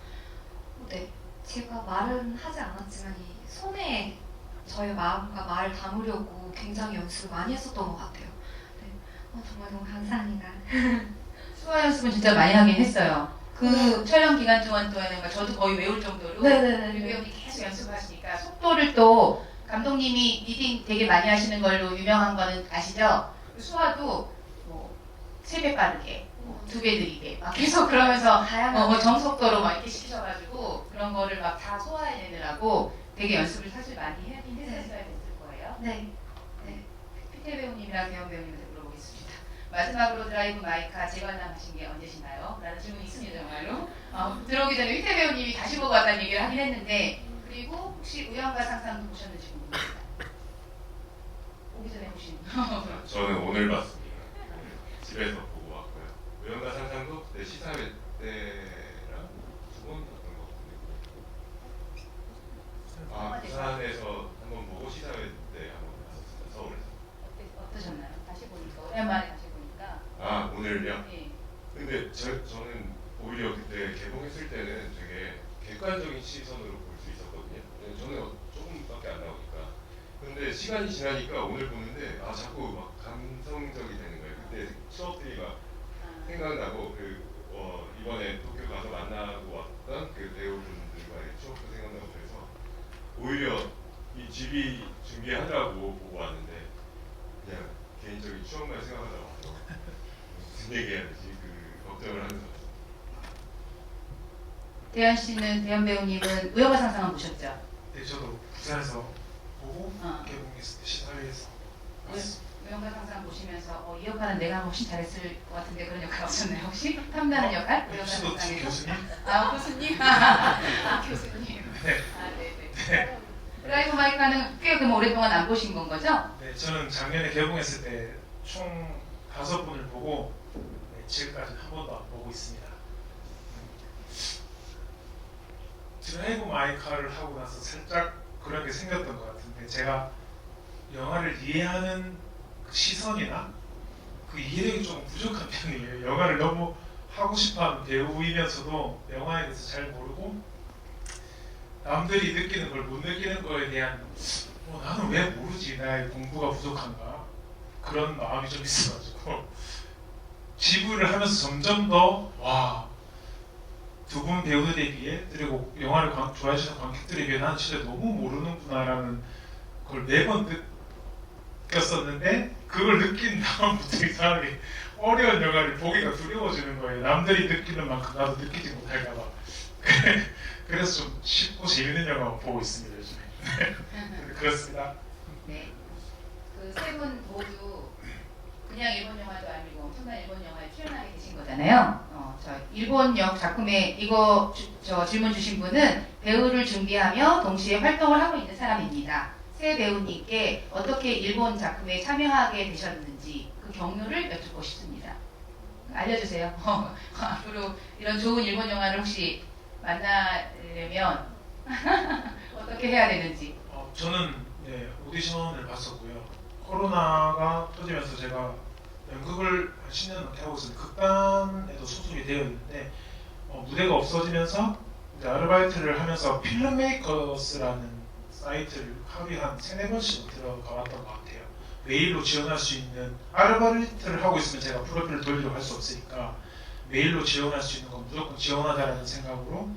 네, 제가 말은 하지 않았지만 이 손에 저의 마음과 말을 담으려고 굉장히 연습을 많이 했었던 것 같아요. 네, 정말 너무 감사합니다. 수화 연습은 진짜 많이 하긴 했어요. 그 촬영 기간 동안 저도 거의 외울 정도로 네네네. 유리 배우님 계속 연습하시니까 속도를 또 감독님이 리딩 되게 많이 하시는 걸로 유명한 거는 아시죠? 수화도 뭐 3배 빠르게, 2배 느리게 막 계속 그러면서 다양한 정속도로 막 이렇게 시키셔가지고 그런 거를 막 다 소화해내느라고 되게 연습을 사실 많이 하긴 했었어야 됐을 거예요. 네. 피태 배우님이랑 대현 배우님한테 물어보겠습니다. 마지막으로 드라이브 마이카 재관람하신 게 언제신가요? 라는 질문이 있습니다. 정말로. 들어오기 전에 피태 배우님이 다시 보고 왔다는 얘기를 하긴 했는데 그리고 혹시 우연과 상상도 보셨는지 궁금합니다. 오기 전에 보신 저는 오늘 봤습니다. 집에서 보고 왔고요. 우연과 상상도 그때 시사회 때랑 2번 봤던 것 같은데. 부산에서 한번 보고 시사회 때 한번 봤었습니다. 서울에서. 어떠셨나요? 다시 보니까 오랜만에 다시 보니까. 오늘요? 네. 근데 저는 오히려 그때 개봉했을 때는 되게 객관적인 시선으로 볼 수 있었거든요. 저는 조금밖에 안 나오니까. 근데 시간이 지나니까 오늘 보는데 자꾸 막 감성적이 되는 거예요. 그때 추억들이 막 생각나고 이번에 도쿄 가서 만나고 왔던 그 배우분들과의 추억도 생각나고 그래서 오히려 이 GB 준비하느라고 보고 왔는데 그냥 개인적인 추억만 생각하다 와서 무슨 얘기해야 되지 그 걱정을 하면서 왔어요. 대현 씨는 대현 배우님은 우연과 상상은 보셨죠? 네, 저도 부산에서 보고 어. 개봉했을 때 시사회에서 봤습니다. 우연과 상상 보시면서 이 역할은 내가 훨씬 잘했을 것 같은데 그런 역할 없었나요? 혹시? 탐나는 역할? 우연과 혹시도 상상에서? 교수님? 교수님? 교수님. 네. 네네. 드라이브 마이카는 꽤 그럼 오랫동안 안 보신 건 거죠? 네, 저는 작년에 개봉했을 때 총 5분을 보고 지금까지 한 번도 안 보고 있습니다. 드라이브 마이카를 하고 나서 살짝 그런 게 생겼던 것 같은데 제가 영화를 이해하는 그 시선이나 그 이해력이 조금 부족한 편이에요. 영화를 너무 하고 싶어하는 배우이면서도 영화에 대해서 잘 모르고 남들이 느끼는 걸 못 느끼는 거에 대한 나는 왜 모르지? 나의 공부가 부족한가? 그런 마음이 좀 있어가지고 지부를 하면서 점점 더 와, 두 분 배우들에 비해 그리고 영화를 좋아해주시는 관객들에 비해 나는 진짜 너무 모르는구나라는 걸 매번 느꼈었는데 그걸 느낀 다음부터 이상하게 어려운 영화를 보기가 두려워지는 거예요. 남들이 느끼는 만큼 나도 느끼지 못할까봐. 그래서 좀 쉽고 재밌는 영화 보고 있습니다 요즘에. 그렇습니다. 네. 그 세 분 모두 그냥 일본 영화도 아니고 엄청난 일본 영화에 출연하게 되신 거잖아요. 저 일본 작품에 이거 저 질문 주신 분은 배우를 준비하며 동시에 활동을 하고 있는 사람입니다. 세 배우님께 어떻게 일본 작품에 참여하게 되셨는지 그 경로를 여쭙고 싶습니다. 알려주세요. 앞으로 이런 좋은 일본 영화를 혹시 만나려면 어떻게 해야 되는지. 저는 오디션을 봤었고요. 코로나가 터지면서 제가 연극을 한 10년 넘게 하고 있었는데 극단에도 소속이 되어 있는데 무대가 없어지면서 이제 아르바이트를 하면서 필름메이커스라는 사이트를 하루에 한 3-4번씩 들어가 왔던 것 같아요. 메일로 지원할 수 있는 아르바이트를 하고 있으면 제가 프로필을 돌리려고 할 수 없으니까 메일로 지원할 수 있는 건 무조건 지원하자라는 생각으로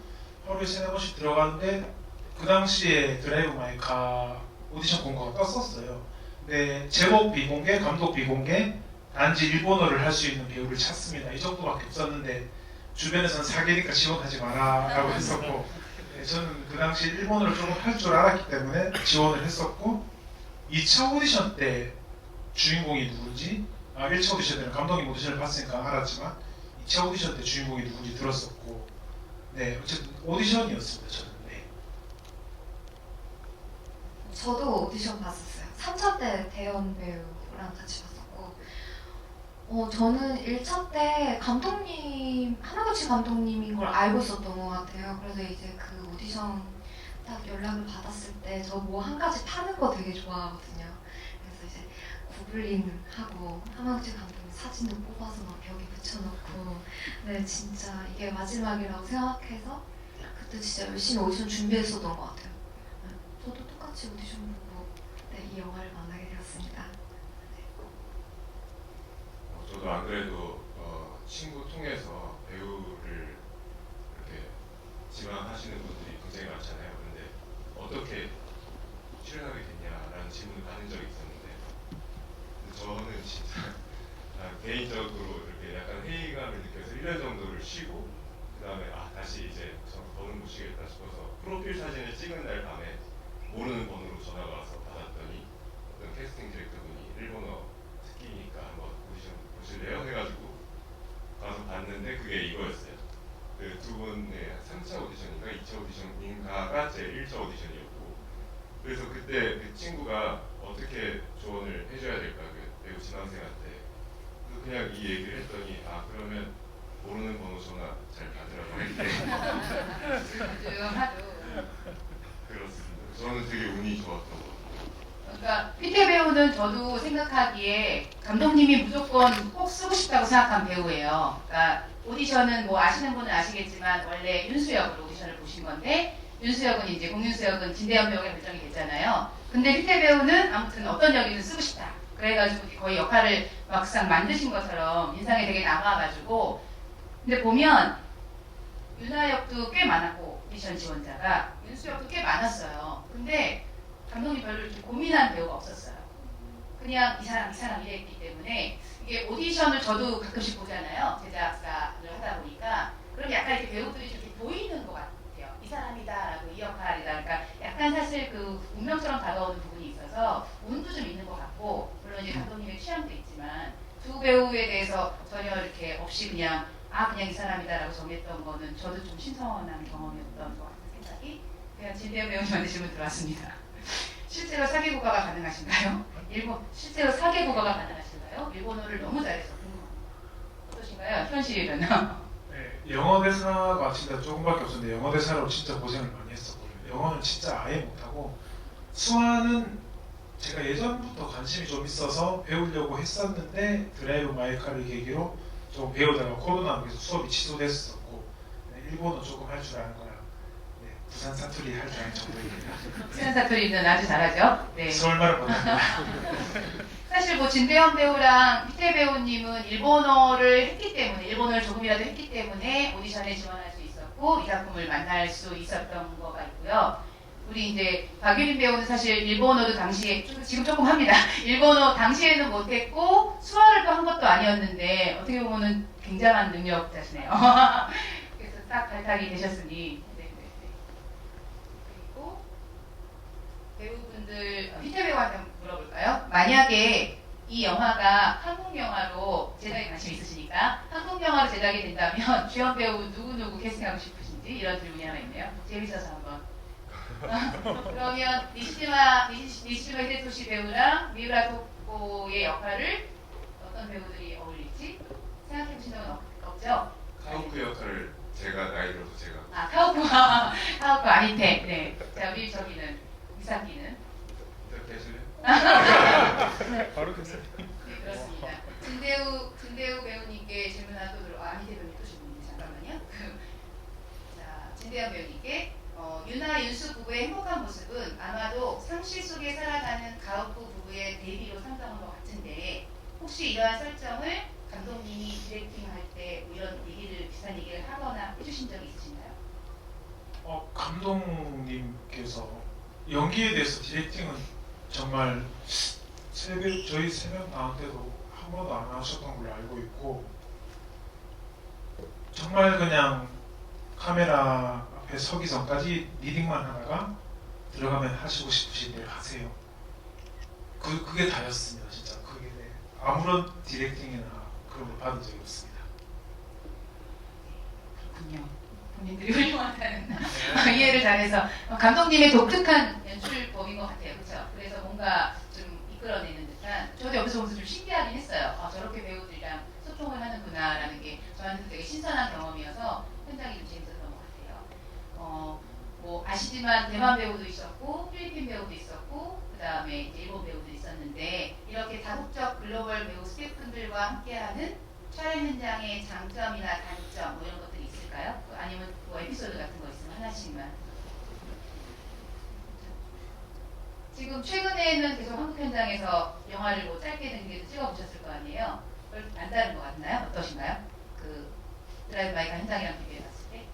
하루에 3-4번씩 들어가는데 그 당시에 드라이브 마이 카 오디션 공고가 떴었어요. 근데 제목 비공개, 감독 비공개, 단지 일본어를 할 수 있는 배우를 찾습니다. 이 정도밖에 없었는데 주변에서는 사기니까 지원하지 마라 라고 했었고 저는 그 당시 일본어를 조금 할 줄 알았기 때문에 지원을 했었고 2차 오디션 때 주인공이 누군지 1차 오디션 때는 감독님 오디션을 봤으니까 알았지만 2차 오디션 때 주인공이 누군지 들었었고 어쨌든 오디션이었습니다. 저는. 저도 오디션 봤었어요. 3차 때 대현 배우랑 같이 봤었고 저는 1차 때 감독님, 하나구치 감독님인 걸 알고 있었던 것 같아요. 그래서 이제 그 오디션 딱 연락을 받았을 때 저 뭐 한 가지 파는 거 되게 좋아하거든요. 그래서 이제 구글링을 하고 하나구치 감독님 사진을 뽑아서 막 벽에 붙여놓고 네 진짜 이게 마지막이라고 생각해서 그때 진짜 열심히 오디션 준비했었던 것 같아요. 저도 똑같이 오디션 보고 이 영화를 만나게 되었습니다. 저도 안 그래도 친구 통해서 배우를 이렇게 지망하시는 분들이 굉장히 많잖아요. 근데 어떻게 출연하게 됐냐라는 질문을 받은 적이 있었는데 근데 저는 진짜 개인적으로 이렇게 약간 회의감을 느껴서 1년 정도를 쉬고 그 다음에 다시 이제 더는 못 쉬겠다 싶어서 프로필 사진을 찍은 날 밤에 모르는 번호로 전화가 와서 받았더니 어떤 캐스팅 디렉터분이 일본어 특기니까 한번 오디션 보실래요? 해가지고 가서 봤는데 그게 이거였어요. 그 두 분의 3차 오디션인가 2차 오디션인가가 제 1차 오디션이었고 그래서 그때 그 친구가 어떻게 조언을 해줘야 될까 그 배우 지망생한테 그냥 이 얘기를 했더니 그러면 모르는 번호 전화 잘 받으라고 할게. 좀 하죠. 그렇습니다. 저는 되게 운이 좋았던 것 같아요. 그러니까 피태 배우는 저도 생각하기에 감독님이 무조건 꼭 쓰고 싶다고 생각한 배우예요. 그러니까 오디션은 뭐 아시는 분은 아시겠지만 원래 윤수역으로 오디션을 보신 건데 윤수역은 이제 공윤수역은 진대현 배우가 결정이 됐잖아요. 근데 피태 배우는 아무튼 어떤 역이든 쓰고 싶다. 그래가지고 거의 역할을 막상 만드신 것처럼 인상이 되게 남아가지고 근데 보면 윤하역도 꽤 많았고 오디션 지원자가 윤수역도 꽤 많았어요. 근데 감독님 별로 이렇게 고민한 배우가 없었어요. 그냥 이 사람 이랬기 때문에 이게 오디션을 저도 가끔씩 보잖아요. 제작사를 하다 보니까 그럼 약간 이렇게 배우들이 이렇게 보이는 것 같아요. 이 사람이다라고 이 역할이다. 그러니까 약간 사실 그 운명처럼 다가오는 부분이 있어서 운도 좀 있는 것 같고 물론 이제 감독님의 취향도 있지만 두 배우에 대해서 전혀 이렇게 없이 그냥 그냥 이 사람이다라고 정했던 거는 저도 좀 신선한 경험이었던 것 같은 생각이 그냥 진대현 배우님한테 질문 들어왔습니다. 실제로 사기 국어가 가능하신가요? 실제로 사기 국어가 가능하신가요? 일본어를 너무 잘해서 궁금합니다. 어떠신가요? 현실은? 네, 영어 대사가 진짜 조금밖에 없었는데 영어 대사로 진짜 고생을 많이 했었거든요. 영어는 진짜 아예 못하고 수화는 제가 예전부터 관심이 좀 있어서 배우려고 했었는데 드라이브 마이 카를 계기로 좀 배우다가 코로나로 계속 수업이 취소됐었고 일본어 조금 할 줄 아는 거라 부산 사투리 할 줄 아는 정도입니다. 부산 사투리는 아주 잘하죠? 네. 서울말을 못합니다. 사실 사실 뭐 진대현 배우랑 희태 배우님은 일본어를 했기 때문에 일본어를 조금이라도 했기 때문에 오디션에 지원할 수 있었고 이 작품을 만날 수 있었던 거가 있고요. 우리 이제 박유린 배우는 사실 일본어도 당시에 지금 조금 합니다. 일본어 당시에는 못했고 수화를 또 한 것도 아니었는데 어떻게 보면은 굉장한 능력자시네요. 그래서 딱 발탁이 되셨으니. 그리고 배우분들 희태 배우한테 한번 물어볼까요? 만약에 이 영화가 한국 영화로 제작에 관심 있으시니까 한국 영화로 제작이 된다면 주연 배우 누구 캐스팅하고 싶으신지 이런 질문이 하나 있네요. 재밌어서 한번. 그러면 니시지마 히데토시 배우랑 미우라 토코의 역할을 어떤 배우들이 어울릴지 생각해 보신 적은 없죠? 카우크 역할을 제가 나이 들어서 제가 아 카우프 아니테. 네. 자 우리 저기는 미사키는. 이렇게 하실래요? 바로 됐어요. 네 그렇습니다. 진대우 배우님께 질문 하나 또 미태 배우님 또 질문이 잠깐만요. 자 진대우 배우님께. 유나 윤수 부부의 행복한 모습은 아마도 상실 속에 살아가는 가오프 부부의 데뷔로 상정한 것 같은데 혹시 이러한 설정을 감독님이 디렉팅할 때 이런 얘기를 비슷한 얘기를 하거나 해주신 적이 있으신가요? 감독님께서 연기에 대해서 디렉팅은 정말 저희 세 명 나한테도 한 번도 안 하셨던 걸로 알고 있고 정말 그냥 카메라 앞에 서기 전까지 리딩만 하다가 들어가면 하시고 싶으신 대로 하세요. 그게 다였습니다. 진짜 그게 아무런 디렉팅이나 그런 걸 받은 적이 없습니다. 그렇군요. 본인들이 훌륭하다는 이해를 잘해서 감독님의 독특한 연출법인 것 같아요. 그렇죠? 그래서 뭔가 좀 이끌어내는 듯한 저도 옆에서 보면서 좀 신기하긴 했어요. 저렇게 배우들이랑 소통을 하는구나라는 게 저한테도 되게 신선한 경험이어서 현장이 좀 재밌었던 것 같아요. 뭐 아시지만 대만 배우도 있었고 필리핀 배우도 있었고 그 다음에 이제 일본 배우도 있었는데 이렇게 다국적 글로벌 배우 스태프분들과 함께하는 촬영 현장의 장점이나 단점 뭐 이런 것들이 있을까요? 아니면 뭐 에피소드 같은 거 있으면 하나씩만. 지금 최근에는 계속 한국 현장에서 영화를 뭐 짧게든 길게든 찍어보셨을 거 아니에요? 그걸 안 다른 것 같나요? 어떠신가요? 그 드라이브 마이카 현장이랑 비교해봤을 때?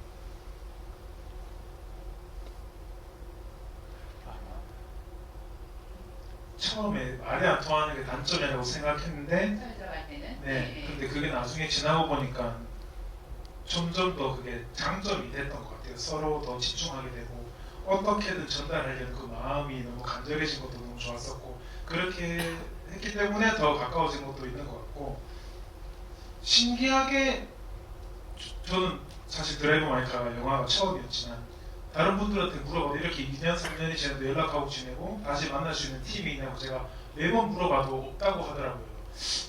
처음에 말이 안 통하는 게 단점이라고 생각했는데 처음에 들어갈 때는? 네, 근데 그게 나중에 지나고 보니까 점점 더 그게 장점이 됐던 것 같아요. 서로 더 집중하게 되고 어떻게든 전달하려는 그 마음이 너무 간절해진 것도 너무 좋았었고 그렇게 했기 때문에 더 가까워진 것도 있는 것 같고 신기하게 저는 사실 드라이브 마이카가 영화가 처음이었지만 다른 분들한테 물어봐도 이렇게 2년, 3년이 지나도 연락하고 지내고 다시 만날 수 있는 팀이 있냐고 제가 매번 물어봐도 없다고 하더라고요.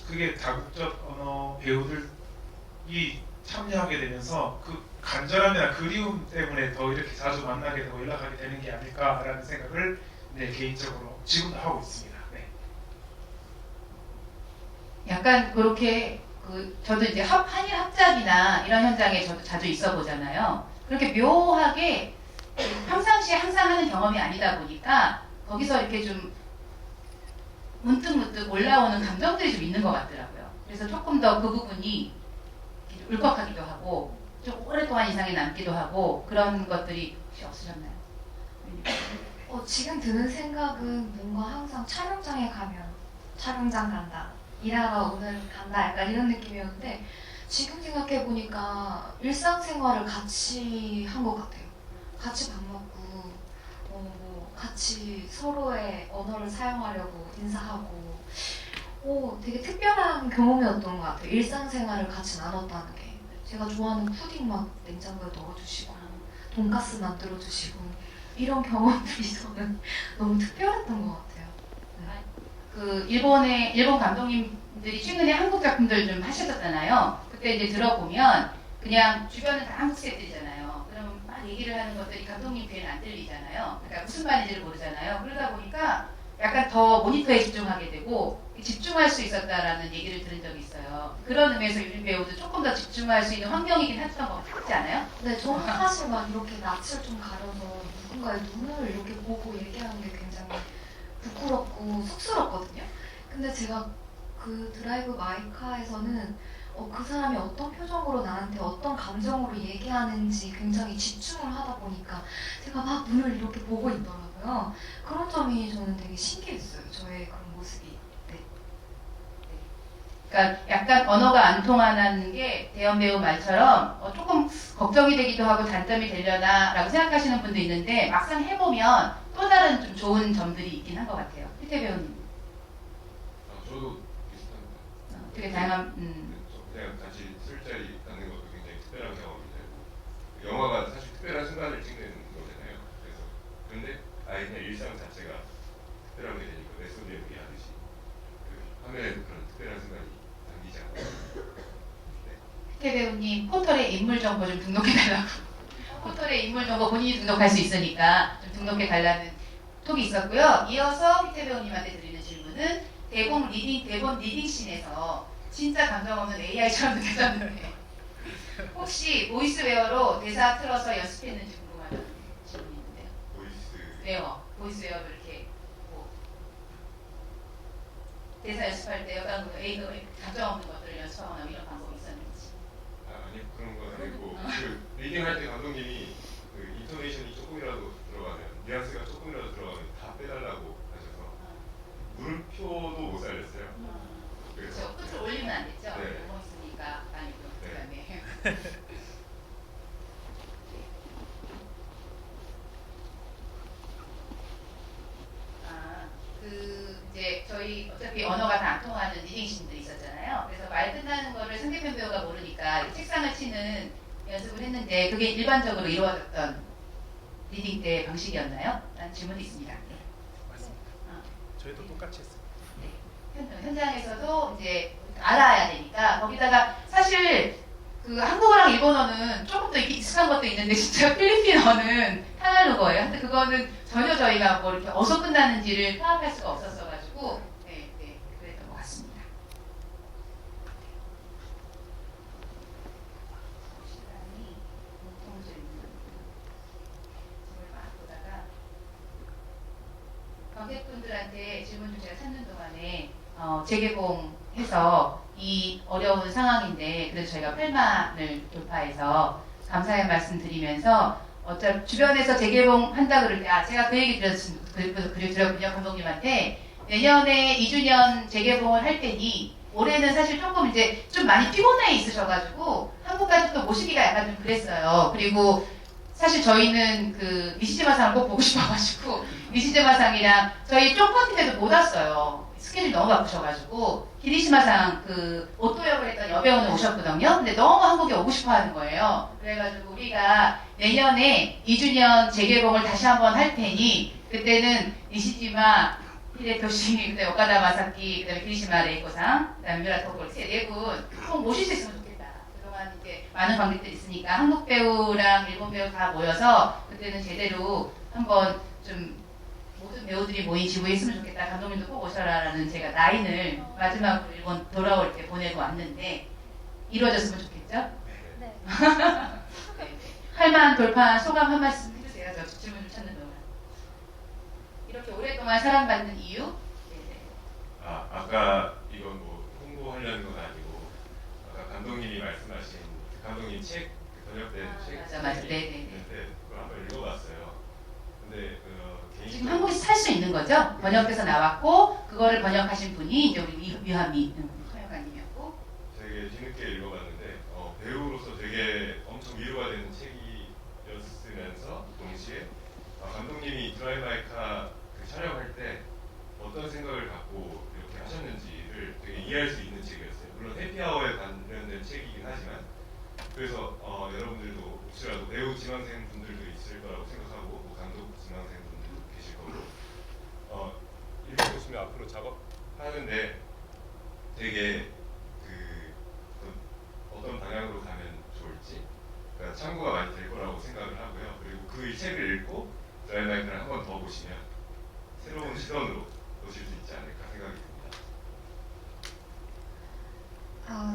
그게 다국적 언어 배우들이 참여하게 되면서 그 간절함이나 그리움 때문에 더 이렇게 자주 만나게 되고 연락하게 되는 게 아닐까라는 생각을 개인적으로 지금도 하고 있습니다. 네. 약간 그렇게 저도 이제 한일 합작이나 이런 현장에 저도 자주 있어 보잖아요. 그렇게 묘하게 평상시에 항상 하는 경험이 아니다 보니까 거기서 이렇게 좀 문득문득 올라오는 감정들이 좀 있는 것 같더라고요. 그래서 조금 더 그 부분이 울컥하기도 하고 좀 오랫동안 인상에 남기도 하고 그런 것들이 혹시 없으셨나요? 지금 드는 생각은 뭔가 항상 촬영장에 가면 촬영장 간다, 일하러 오늘 간다 약간 이런 느낌이었는데 지금 생각해보니까 일상생활을 같이 한 것 같아요. 같이 밥 먹고 뭐 같이 서로의 언어를 사용하려고 인사하고 되게 특별한 경험이었던 것 같아요. 일상생활을 같이 나눴다는 게. 제가 좋아하는 푸딩 막 냉장고에 넣어주시고 돈가스 만들어주시고 이런 경험들이 저는 너무 특별했던 것 같아요. 네. 그 일본 감독님들이 최근에 한국 작품들 좀 하셨었잖아요. 그때 이제 들어보면 그냥 주변은 다 한국 스태프들이잖아요. 그러면 막 얘기를 하는 것들이 감독님 귀에는 안 들리잖아요. 그러니까 무슨 말인지를 모르잖아요. 그러다 보니까 약간 더 모니터에 집중하게 되고 집중할 수 있었다라는 얘기를 들은 적이 있어요. 그런 의미에서 유린 배우도 조금 더 집중할 수 있는 환경이긴 했던 것 같지 않아요? 네, 저는 사실 막 이렇게 낯을 좀 가려서 누군가의 눈을 이렇게 보고 얘기하는 게 굉장히 부끄럽고 쑥스럽거든요. 근데 제가 그 드라이브 마이카에서는 그 사람이 어떤 표정으로 나한테 어떤 감정으로 얘기하는지 굉장히 집중을 하다 보니까 제가 막 눈을 이렇게 보고 있더라고요. 그런 점이 저는 되게 신기했어요. 저의 그런 모습이. 네. 그러니까 약간 언어가 안 통하는 게 대현 배우 말처럼 조금 걱정이 되기도 하고 단점이 되려나라고 생각하시는 분도 있는데 막상 해보면 또 다른 좀 좋은 점들이 있긴 한 것 같아요. 피태 배우님. 저도 비슷합니다. 되게 다양한 그냥 같이 술자리 갖는 것도 굉장히 특별한 경험이 되고 영화가 사실 특별한 순간을 찍는 거잖아요. 그래서 근데 아예 그냥 일상 자체가 특별한 게 되니까 내 손에 의하듯이 그 화면에도 그런 특별한 순간이 담기지 않고. 피태 배우님 포털에 인물 정보 좀 등록해달라고. 포털에 인물 정보 본인이 등록할 수 있으니까 좀 등록해달라는 톡이 있었고요. 이어서 피태 배우님한테 드리는 질문은 대본 리딩 씬에서 진짜 감정 없는 AI처럼 느껴졌는데 혹시 보이스웨어로 대사 틀어서 연습했는지 궁금하다는 질문이 있는데요. 보이스웨어로 이렇게 뭐 대사 연습할 때 약간 감정 없는 것들을 연습하거나 이런 방법이 있었는지. 아니 그런 건 아니고 그 리딩할 때 감독님이 그 인토네이션이 조금이라도 들어가면 뉘앙스가 조금이라도 들어가면 다 빼달라고 하셔서 물음표도 못 살렸어요. 그렇죠. 끝을 올리면 안 됐죠. 네. 너무 있으니까 아니고 네. 이제 저희 어차피 언어가 다 안 통하는 리딩신들이 있었잖아요. 그래서 말 끝나는 거를 상대편 배우가 모르니까 책상을 치는 연습을 했는데 그게 일반적으로 이루어졌던 리딩 때 방식이었나요? 라는 질문이 있습니다. 네. 맞습니다. 저희도 똑같이 했어요. 현장에서도 이제 알아야 되니까 거기다가 사실 그 한국어랑 일본어는 조금 더 익숙한 것도 있는데 진짜 필리핀어는 타갈로거예요. 근데 그거는 전혀 저희가 뭐 이렇게 어디서 끝나는지를 파악할 수가 없었어가지고 네, 그랬던 것 같습니다. 시간이 공통점 있는 질문을 막 보다가 관객분들한테 질문 좀 제가 찾는 동안에 재개봉해서 이 어려운 상황인데 그래도 저희가 8만을 돌파해서 감사의 말씀 드리면서 어차피 주변에서 재개봉한다 그럴 때 제가 그 얘기 드렸군요. 감독님한테 내년에 2주년 재개봉을 할 테니 올해는 사실 조금 이제 좀 많이 피곤해 있으셔가지고 한국까지 또 모시기가 약간 좀 그랬어요. 그리고 사실 저희는 그 니시지마상을 꼭 보고 싶어가지고 니시지마상이랑 저희 쪽파티에도 못 왔어요. 스케줄이 너무 바쁘셔가지고 기리시마상 그 오토 역을 했던 여배우는 오셨거든요. 근데 너무 한국에 오고 싶어하는 거예요. 그래가지고 우리가 내년에 2주년 재개봉을 다시 한번 할 테니 그때는 니시지마 히데토시, 그다음에 오카다 마사키, 그다음에 기리시마 레이코상, 그다음에 미라 토콜 네 분 꼭 모실 수 있으면 좋겠다. 그동안 이제 많은 관객들이 있으니까 한국 배우랑 일본 배우 다 모여서 그때는 제대로 한번 좀 모든 배우들이 모인 지부에 있으면 좋겠다. 감독님도 꼭 오셔라라는 제가 라인을 마지막으로 일본 돌아올 때 보내고 왔는데 이루어졌으면 좋겠죠? 네. 8만 돌파한 소감 한 말씀 해주세요. 저 질문 좀 찾는 동안. 이렇게 오랫동안 사랑받는 이유? 네네. 아까 이건 뭐 홍보하려는 건 아니고 아까 감독님이 말씀하신 감독님 책 번역된 책 맞아. 네네. 있는데 그걸 한번 읽어봤어요. 근데 지금 한국에서 살 수 있는 거죠? 번역돼서 나왔고 그거를 번역하신 분이 이제 우리 유한미 서영관님이었고 되게 뒤늦게 읽어봤는데 배우로서 되게 엄청 위로가 되는 책이었으면서 동시에 감독님이 드라이브 마이카 그 촬영할 때 어떤 생각을 갖고 이렇게 하셨는지를 되게 이해할 수 있는 책이었어요. 물론 해피아워에 관련된 책이긴 하지만 그래서 여러분들도 혹시라도 배우 지망생 분들도 있을 거라고 생각하고 뭐 감독 지망생 분들도 계실 거고 읽어보시면 앞으로 작업하는데 되게 어떤 방향으로 가면 좋을지 그러니까 참고가 많이 될 거라고 생각을 하고요. 그리고 그 책을 읽고 드라이브 마이크를 한 번 더 보시면 새로운 시선으로 보실 수 있지 않을까 생각이 듭니다.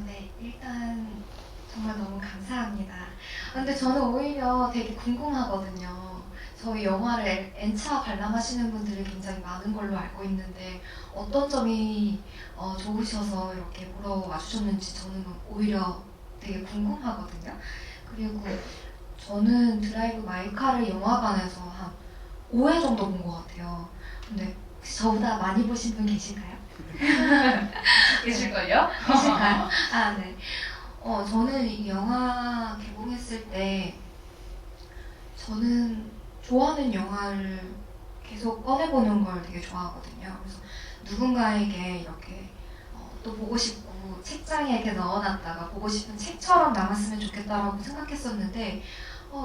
네. 일단 정말 너무 감사합니다. 근데 저는 오히려 되게 궁금하거든요. 저희 영화를 N차 관람하시는 분들이 굉장히 많은 걸로 알고 있는데 어떤 점이 좋으셔서 이렇게 보러 와주셨는지 저는 오히려 되게 궁금하거든요. 그리고 저는 드라이브 마이카를 영화관에서 한 5회 정도 본 것 같아요. 근데 혹시 저보다 많이 보신 분 계신가요? 계실걸요? 계실까요? 아, 네. 저는 이 영화 개봉했을 때 저는 좋아하는 영화를 계속 꺼내보는 걸 되게 좋아하거든요. 그래서 누군가에게 이렇게 또 보고 싶고 책장에 이렇게 넣어놨다가 보고 싶은 책처럼 남았으면 좋겠다라고 생각했었는데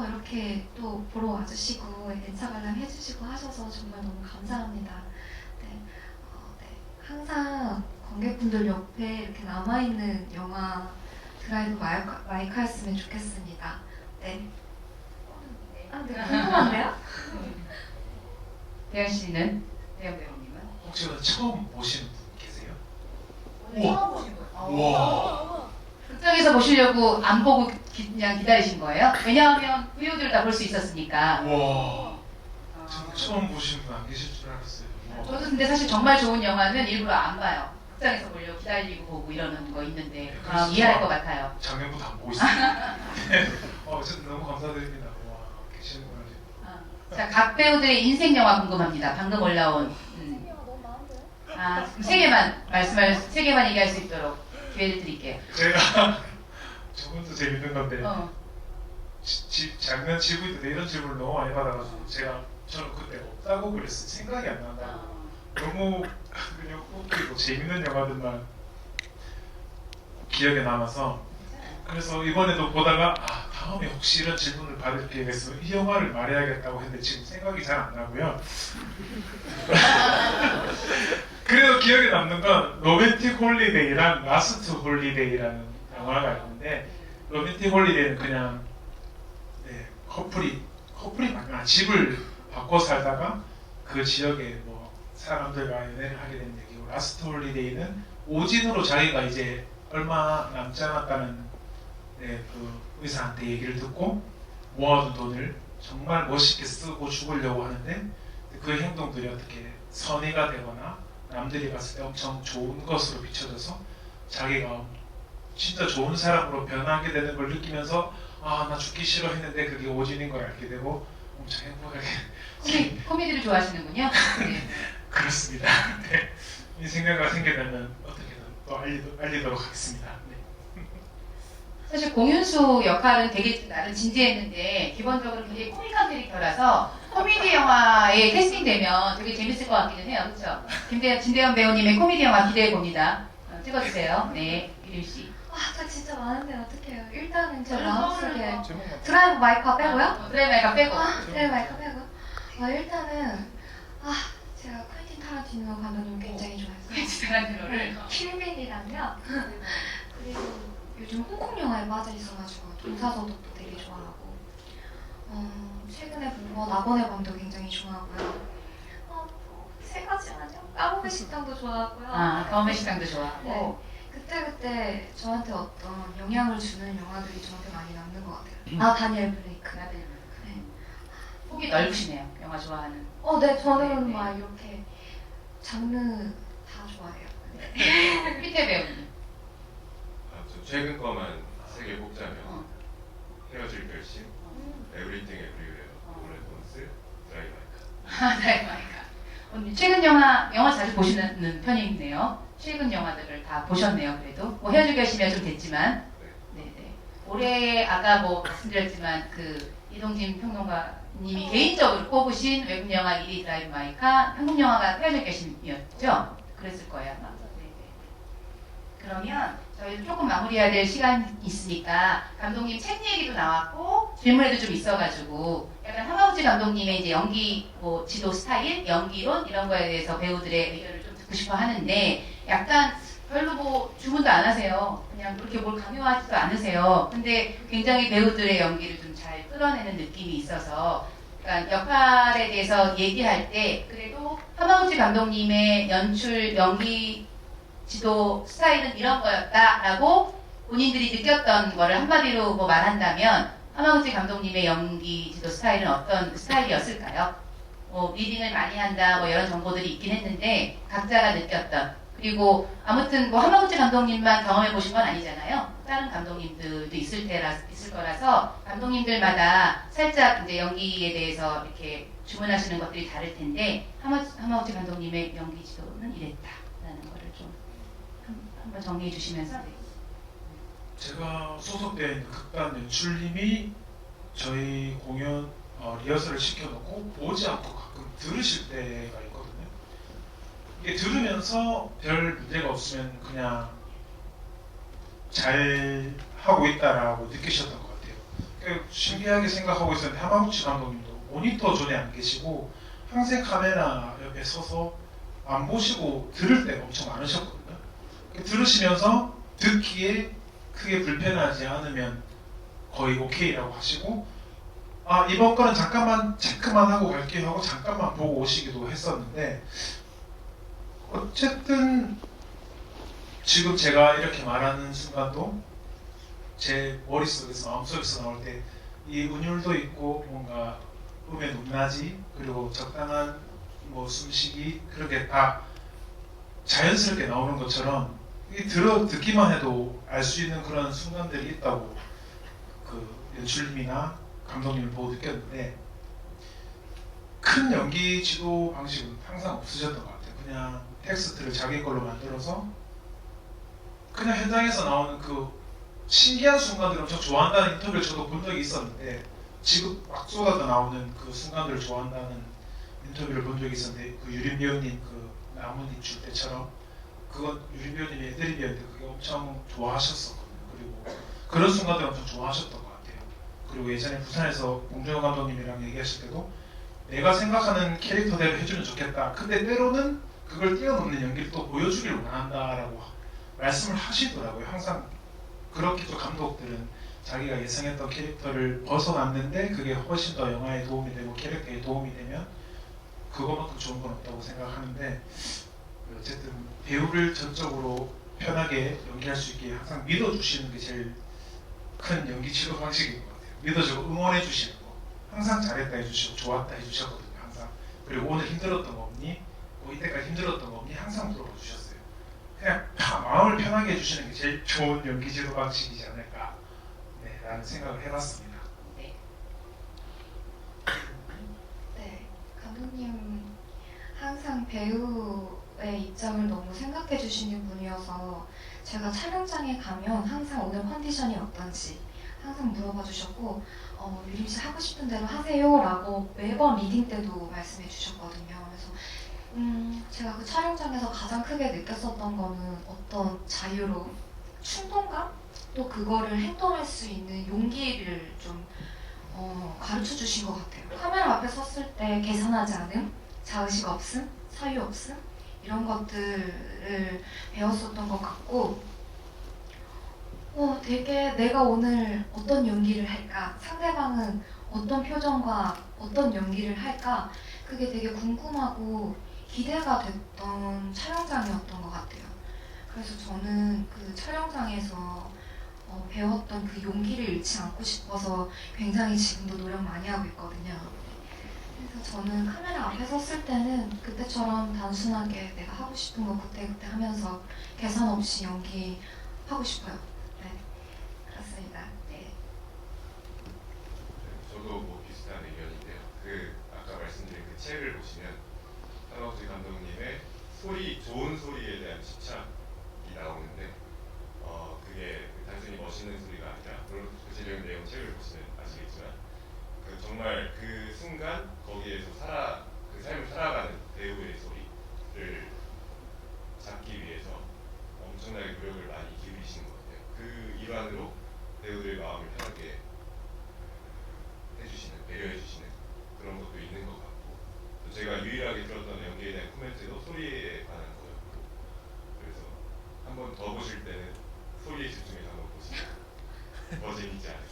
이렇게 또 보러 와주시고 N차 관람 해주시고 하셔서 정말 너무 감사합니다. 네, 네. 항상 관객분들 옆에 이렇게 남아있는 영화 드라이브 마이카였으면 좋겠습니다. 네. 아, 네, 궁금한데요? 대현 씨는? 대현 배우님은? 혹시 오늘 처음 보신 분 계세요? 처음 보신 거예요? 우와. 극장에서 보시려고 안 보고 그냥 기다리신 거예요? 왜냐하면 배우들 다 볼 수 있었으니까. 와. 저는 처음 보신 분 안 계실 줄 알았어요. 우와. 저도 근데 사실 정말 좋은 영화는 일부러 안 봐요. 극장에서 보려고 기다리고 보고 이러는 거 있는데 그래서 이해할 것 같아요. 작년부터 안 보고 있어요. 어쨌든 너무 감사드립니다. 와, 계시는구나. 자, 각 배우들의 인생 영화 궁금합니다. 방금 올라온. 그럼 세 개만 얘기할 수 있도록 기회를 드릴게요. 제가 저번도 재밌는 건데 어. 작년 GV 때 이런 질문을 너무 많이 받아가지고 저는 그때 없다고 그랬어요. 생각이 안 난다고. 너무 그냥 웃기고 재밌는 영화들만 기억에 남아서 그래서 이번에도 보다가 다음에 혹시 이런 질문을 받을 기회가 있으면 이 영화를 말해야겠다고 했는데 지금 생각이 잘 안 나고요. 그래도 기억에 남는 건 로맨틱 홀리데이랑 라스트 홀리데이라는 영화가 있는데 로맨틱 홀리데이는 그냥 커플이 집을 바꿔 살다가 그 지역에 뭐 사람들과 연애를 하게 되는 얘기고 라스트 홀리데이는 오진으로 자기가 이제 얼마 남지 않았다는 그 의사한테 얘기를 듣고 모아둔 돈을 정말 멋있게 쓰고 죽으려고 하는데 그 행동들이 어떻게 선의가 되거나 남들이 봤을 때 엄청 좋은 것으로 비춰져서 자기가 진짜 좋은 사람으로 변하게 되는 걸 느끼면서 나 죽기 싫어 했는데 그게 오진인 걸 알게 되고 엄청 행복하게 코미디를 좋아하시는군요. 네. 그렇습니다. 네. 이 생각이 생겨나면 어떻게든 또 알리도록 하겠습니다. 네. 사실 공윤수 역할은 되게 나름 진지했는데 기본적으로 굉장히 코믹한 캐릭터라서 코미디 영화에 캐스팅되면 되게 재밌을 것 같기는 해요. 그렇죠? 진대현 배우님의 코미디 영화 기대해 봅니다. 찍어주세요. 네, 유림 씨. 저 진짜 많은데 어떡해요. 일단은 제 마음속에 제목만 드라이브 마이카 빼고요? 드라이브가 빼고. 드라이브 마이카 빼고? 일단은 제가 퀸틴 타란티노 감독님 굉장히 좋아해서 타란티노를. 킬빈이랑요. 그리고 요즘 홍콩 영화에 빠져 있어가지고 동사서독도 되게 좋아하고 최근에 본 거 나번의 밤도 굉장히 좋아하고요. 세 가지만요. 까먹은 식당도 좋아하고요. 검은 식당도 좋아하고. 네. 그때 저한테 어떤 영향을 주는 영화들이 저한테 많이 남는 것 같아요. 다니엘 블레이크. 네. 폭이 넓으시네요. 영화 좋아하는. 네, 저는 네. 막 이렇게 장르 다 좋아해요. 피테 배우님. 저 최근 거만 3개 뽑자면 헤어질 결심, 에브리띵 에브리웨어, 올해 몬스, 드라이브 마이카. 드라이브 마이카. 언니 최근 영화 자주 보시는 편이네요. 최근 영화들을 다 보셨네요. 그래도 뭐 헤어질 결심이 좀 됐지만, 네네. 올해 아까 뭐 말씀드렸지만 그 이동진 평론가님이 개인적으로 꼽으신 외국 영화 1위 드라이브 마이카, 한국 영화가 헤어질 결심이었죠. 그랬을 거예요 아마. 네네. 그러면 저희 조금 마무리해야 될 시간이 있으니까 감독님 책 얘기도 나왔고 질문에도 좀 있어가지고 약간 하마우지 감독님의 이제 연기 뭐 지도 스타일, 연기론 이런 거에 대해서 배우들의 의견을 좀 듣고 싶어 하는데 약간 별로 뭐 주문도 안 하세요. 그냥 그렇게 뭘 강요하지도 않으세요. 근데 굉장히 배우들의 연기를 좀 잘 끌어내는 느낌이 있어서 그러니까 역할에 대해서 얘기할 때 그래도 하마우지 감독님의 연출, 연기 지도 스타일은 이런 거였다라고 본인들이 느꼈던 거를 한마디로 뭐 말한다면 하마구치 감독님의 연기 지도 스타일은 어떤 스타일이었을까요? 리딩을 많이 한다, 이런 정보들이 있긴 했는데 각자가 느꼈던, 그리고 아무튼 하마구치 감독님만 경험해 보신 건 아니잖아요. 다른 감독님들도 있을 거라서 감독님들마다 살짝 이제 연기에 대해서 이렇게 주문하시는 것들이 다를 텐데 하마구치 감독님의 연기 지도는 이랬다라는 거를 좀 한번 정리해 주시면서. 네. 제가 소속되어 있는 극단 연출님이 저희 공연 리허설을 시켜놓고 보지 않고 가끔 들으실 때가 있거든요. 이게 들으면서 별 문제가 없으면 그냥 잘 하고 있다라고 느끼셨던 것 같아요. 신기하게 생각하고 있었는데 하마구치 감독님도 모니터 존에 안 계시고 항상 카메라 옆에 서서 안 보시고 들을 때가 엄청 많으셨거든요. 들으시면서 듣기에 크게 불편하지 않으면 거의 오케이라고 하시고, 이번 거는 잠깐만 체크만 하고 갈게요 하고 잠깐만 보고 오시기도 했었는데, 어쨌든 지금 제가 이렇게 말하는 순간도 제 머릿속에서 마음속에서 나올 때 이 운율도 있고 뭔가 음의 높낮이 그리고 적당한 숨쉬기 그렇게 다 자연스럽게 나오는 것처럼 듣기만 해도 알 수 있는 그런 순간들이 있다고 그 연출님이나 감독님을 보고 느꼈는데, 큰 연기 지도 방식은 항상 없으셨던 것 같아요. 그냥 텍스트를 자기 걸로 만들어서 그냥 현장에서 나오는 그 신기한 순간들을 엄청 좋아한다는 인터뷰를 저도 본 적이 있었는데, 지금 막 쏟아져 나오는 그 순간들을 좋아한다는 인터뷰를 본 적이 있었는데, 그 유림 배우님 그 나뭇잎 줄 때처럼 그건 유림 배우님이 애드립이었는데 그게 엄청 좋아하셨었거든요. 그리고 그런 순간들 엄청 좋아하셨던 것 같아요. 그리고 예전에 부산에서 봉준호 감독님이랑 얘기하실 때도 내가 생각하는 캐릭터대로 해주면 좋겠다. 근데 때로는 그걸 뛰어넘는 연기를 또 보여주길 원한다라고 말씀을 하시더라고요. 항상 그렇게 또 감독들은 자기가 예상했던 캐릭터를 벗어났는데 그게 훨씬 더 영화에 도움이 되고 캐릭터에 도움이 되면 그거만큼 좋은 건 없다고 생각하는데, 어쨌든 배우를 전적으로 편하게 연기할 수 있게 항상 믿어주시는 게 제일 큰 연기 치료 방식인 것 같아요. 믿어주고 응원해 주시는 거, 항상 잘했다 해주시고 좋았다 해주셨거든요. 항상. 그리고 오늘 힘들었던 거 없니? 이때까지 힘들었던 거 없니? 항상 물어봐 주셨어요. 그냥 마음을 편하게 해주시는 게 제일 좋은 연기 지도 방식이지 않을까, 라는 생각을 해봤습니다. 네. 네, 감독님 항상 배우의 입장을 너무 생각해 주시는 분이어서 제가 촬영장에 가면 항상 오늘 컨디션이 어떤지 항상 물어봐 주셨고, 유림 씨 하고 싶은 대로 하세요 라고 매번 리딩 때도 말씀해 주셨거든요. 그래서 제가 그 촬영장에서 가장 크게 느꼈었던 거는 어떤 자유로움, 충동감, 또 그거를 행동할 수 있는 용기를 좀 가르쳐 주신 것 같아요. 카메라 앞에 섰을 때 계산하지 않음, 자의식 없음, 사유 없음, 이런 것들을 배웠었던 것 같고, 되게 내가 오늘 어떤 연기를 할까, 상대방은 어떤 표정과 어떤 연기를 할까, 그게 되게 궁금하고 기대가 됐던 촬영장이었던 것 같아요. 그래서 저는 그 촬영장에서 배웠던 그 용기를 잃지 않고 싶어서 굉장히 지금도 노력 많이 하고 있거든요. 그래서 저는 카메라 앞에 섰을 때는 그때처럼 단순하게 내가 하고 싶은 거 그때그때 하면서 계산 없이 연기하고 싶어요. 네, 그렇습니다. 네. 저도 비슷한 의견인데요. 아까 말씀드린 그 책을 보시면 하마구치 감독님의 좋은 소리에 대한 집착이 나오는데, 그게 단순히 멋있는 소리가 아니라, 물론 구체적인 내용 책을 보시면 아시겠지만, 정말 그 순간 거기에서 그 삶을 살아가는 배우의 소리를 잡기 위해서 엄청나게 노력을 많이 기울이시는 것 같아요. 그 일환으로 배우들의 마음을 편하게 해주시는, 배려해주시는 그런 것도 있는 것 같고, 또 제가 유일하게 들었던 연기에 대한 코멘트도 소리에 관한 거였고, 그래서 한 번 더 보실 때는 소리에 집중해서 한번 보시면 더 재밌지 않을까.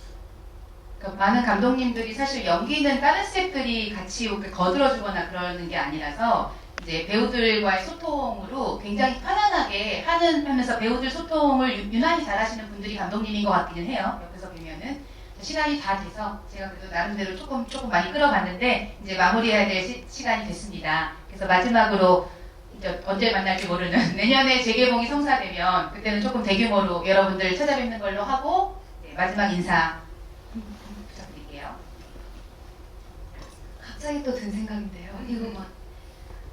그러니까 많은 감독님들이 사실 연기는 다른 스태프들이 같이 거들어주거나 그러는 게 아니라서 이제 배우들과의 소통으로 굉장히 편안하게 하면서 배우들 소통을 유난히 잘하시는 분들이 감독님인 것 같기는 해요. 옆에서 보면은 시간이 다 돼서 제가 그래도 나름대로 조금 많이 끌어봤는데 이제 마무리해야 될 시간이 됐습니다. 그래서 마지막으로 이제 언제 만날지 모르는 내년에 재개봉이 성사되면 그때는 조금 대규모로 여러분들 찾아뵙는 걸로 하고 네, 마지막 인사 부탁드릴게요. 갑자기 또 든 생각인데요. 이거 막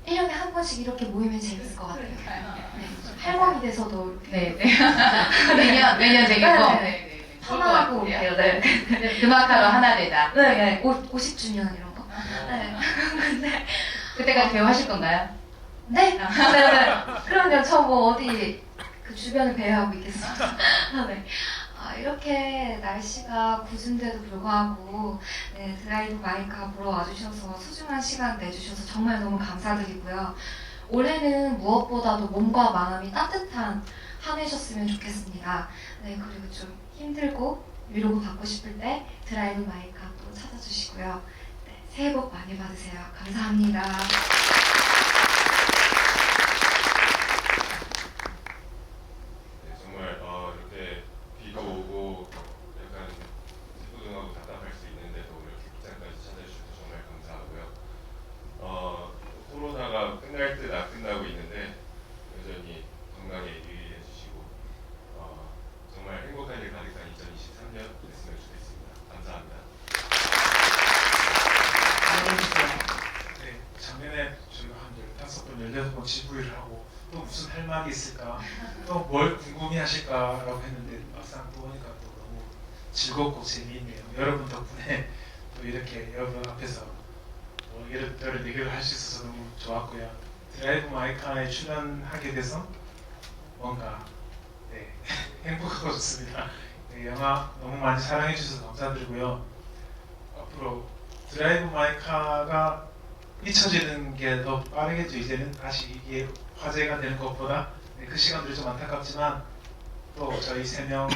1년에 한 번씩 이렇게 모이면 재밌을 것 같아요. 네. 할머니 돼서도 네, 네. 내년 재개봉. 네. 좋을 것 하나하고 같은데요. 올게요. 네. 음악하러 하나 되다. 네. 50주년 이런 거. 네. 근데 그때까지 배우 하실 건가요? 네? 네. 그럼요. 저 뭐 어디 그 주변을 배회하고 있겠습니다. 네. 이렇게 날씨가 궂은데도 불구하고 네, 드라이브 마이카 보러 와주셔서 소중한 시간 내주셔서 정말 너무 감사드리고요. 올해는 무엇보다도 몸과 마음이 따뜻한 한 해셨으면 좋겠습니다. 네, 그리고 좀 힘들고 위로가 받고 싶을 때 드라이브 마이카 또 찾아주시고요. 네, 새해 복 많이 받으세요. 감사합니다. 네, 정말 이렇게 비가 오고 약간 찌뿌둥하고 답답할 수 있는데도 이렇게 극장까지 찾아주셔서 정말 감사하고요. 코로나가 끝날 듯 안 끝나고 있는데 여전히 건강에 유의해 주시고 정말 행복한 일 가득한 2023년 됐으면 좋겠습니다. 감사합니다. 네, 작년에 저희가 한 15번, 16번 GV를 하고 또 무슨 할 말이 있을까, 또 뭘 궁금해하실까라고 했는데 막상 또 보니까 또 너무 즐겁고 재미있네요. 여러분 덕분에 또 이렇게 여러분 앞에서 이런저런 얘기를 할 수 있어서 너무 좋았고요. 드라이브 마이카에 출연하게 돼서 뭔가 네, 행복하고 좋습니다. 네, 영화 너무 많이 사랑해 주셔서 감사드리고요. 앞으로 드라이브 마이카가 잊혀지는 게 더 빠르겠죠. 이제는 다시 이게 화제가 되는 것보다 네, 그 시간들이 좀 안타깝지만 또 저희 3명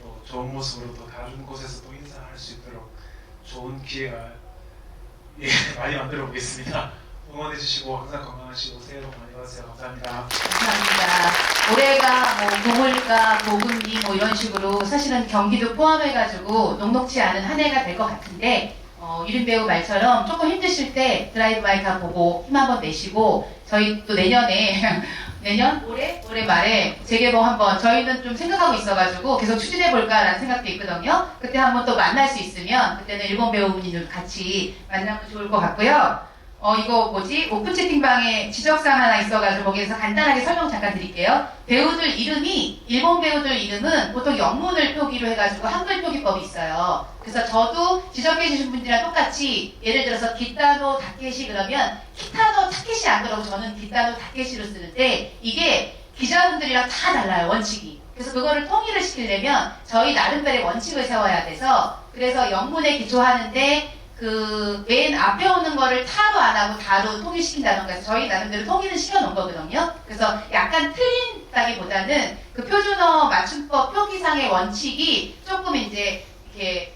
또 좋은 모습으로 또 다른 곳에서 또 인사할 수 있도록 좋은 기회가 많이 만들어 보겠습니다. 응원해 주시고 항상 건강하시고 새해 복 많이 받으세요. 감사합니다. 감사합니다. 올해가 뭐 고물가, 고금리 뭐 이런 식으로 사실은 경기도 포함해가지고 녹록지 않은 한 해가 될 것 같은데 유림 배우 말처럼 조금 힘드실 때 드라이브 마이카 보고 힘 한번 내시고 저희 또 내년에 올해 말에 재개봉 한번 저희는 좀 생각하고 있어가지고 계속 추진해 볼까라는 생각도 있거든요. 그때 한번 또 만날 수 있으면 그때는 일본 배우분들 같이 만나면 좋을 것 같고요. 이거 뭐지? 오픈 채팅방에 지적사항 하나 있어가지고 거기에서 간단하게 설명 잠깐 드릴게요. 배우들 이름이, 일본 배우들 이름은 보통 영문을 표기로 해가지고 한글 표기법이 있어요. 그래서 저도 지적해주신 분들이랑 똑같이 예를 들어서 기타노 다케시 그러면 키타노 타케시 안 그러고 저는 기타노 다케시로 쓰는데 이게 기자분들이랑 다 달라요, 원칙이. 그래서 그거를 통일을 시키려면 저희 나름대로의 원칙을 세워야 돼서 그래서 영문에 기초하는데 그 맨 앞에 오는 거를 타로 안 하고 다로 통일시킨다던가 해서 저희 나름대로 통일은 시켜놓은 거거든요. 그래서 약간 틀린다기보다는 그 표준어 맞춤법 표기상의 원칙이 조금 이제 이렇게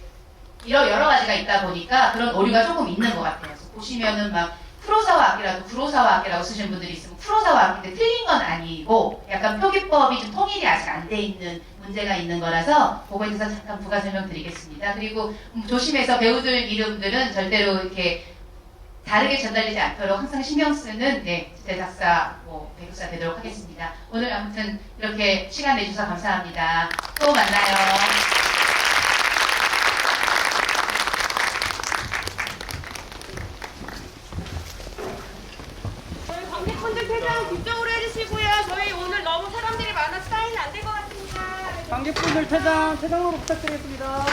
여러 가지가 있다 보니까 그런 오류가 조금 있는 것 같아요. 그래서 보시면은 막 쿠로사와 아키라도 구로사와 아키라고 쓰시는 분들이 있으면 쿠로사와 아키인데 틀린 건 아니고 약간 표기법이 좀 통일이 아직 안 돼 있는 문제가 있는 거라서 그거에 대해서 잠깐 부가 설명드리겠습니다. 그리고 조심해서 배우들 이름들은 절대로 이렇게 다르게 전달되지 않도록 항상 신경 쓰는 제작사, 배우사 되도록 하겠습니다. 오늘 아무튼 이렇게 시간 내주셔서 감사합니다. 또 만나요. 저희 관객분들 퇴장 뒤쪽으로 해주시고요. 저희 오늘 너무 사람들이 많아서 사인이 안 될 것 같습니다. 관객분들 퇴장으로 부탁드리겠습니다.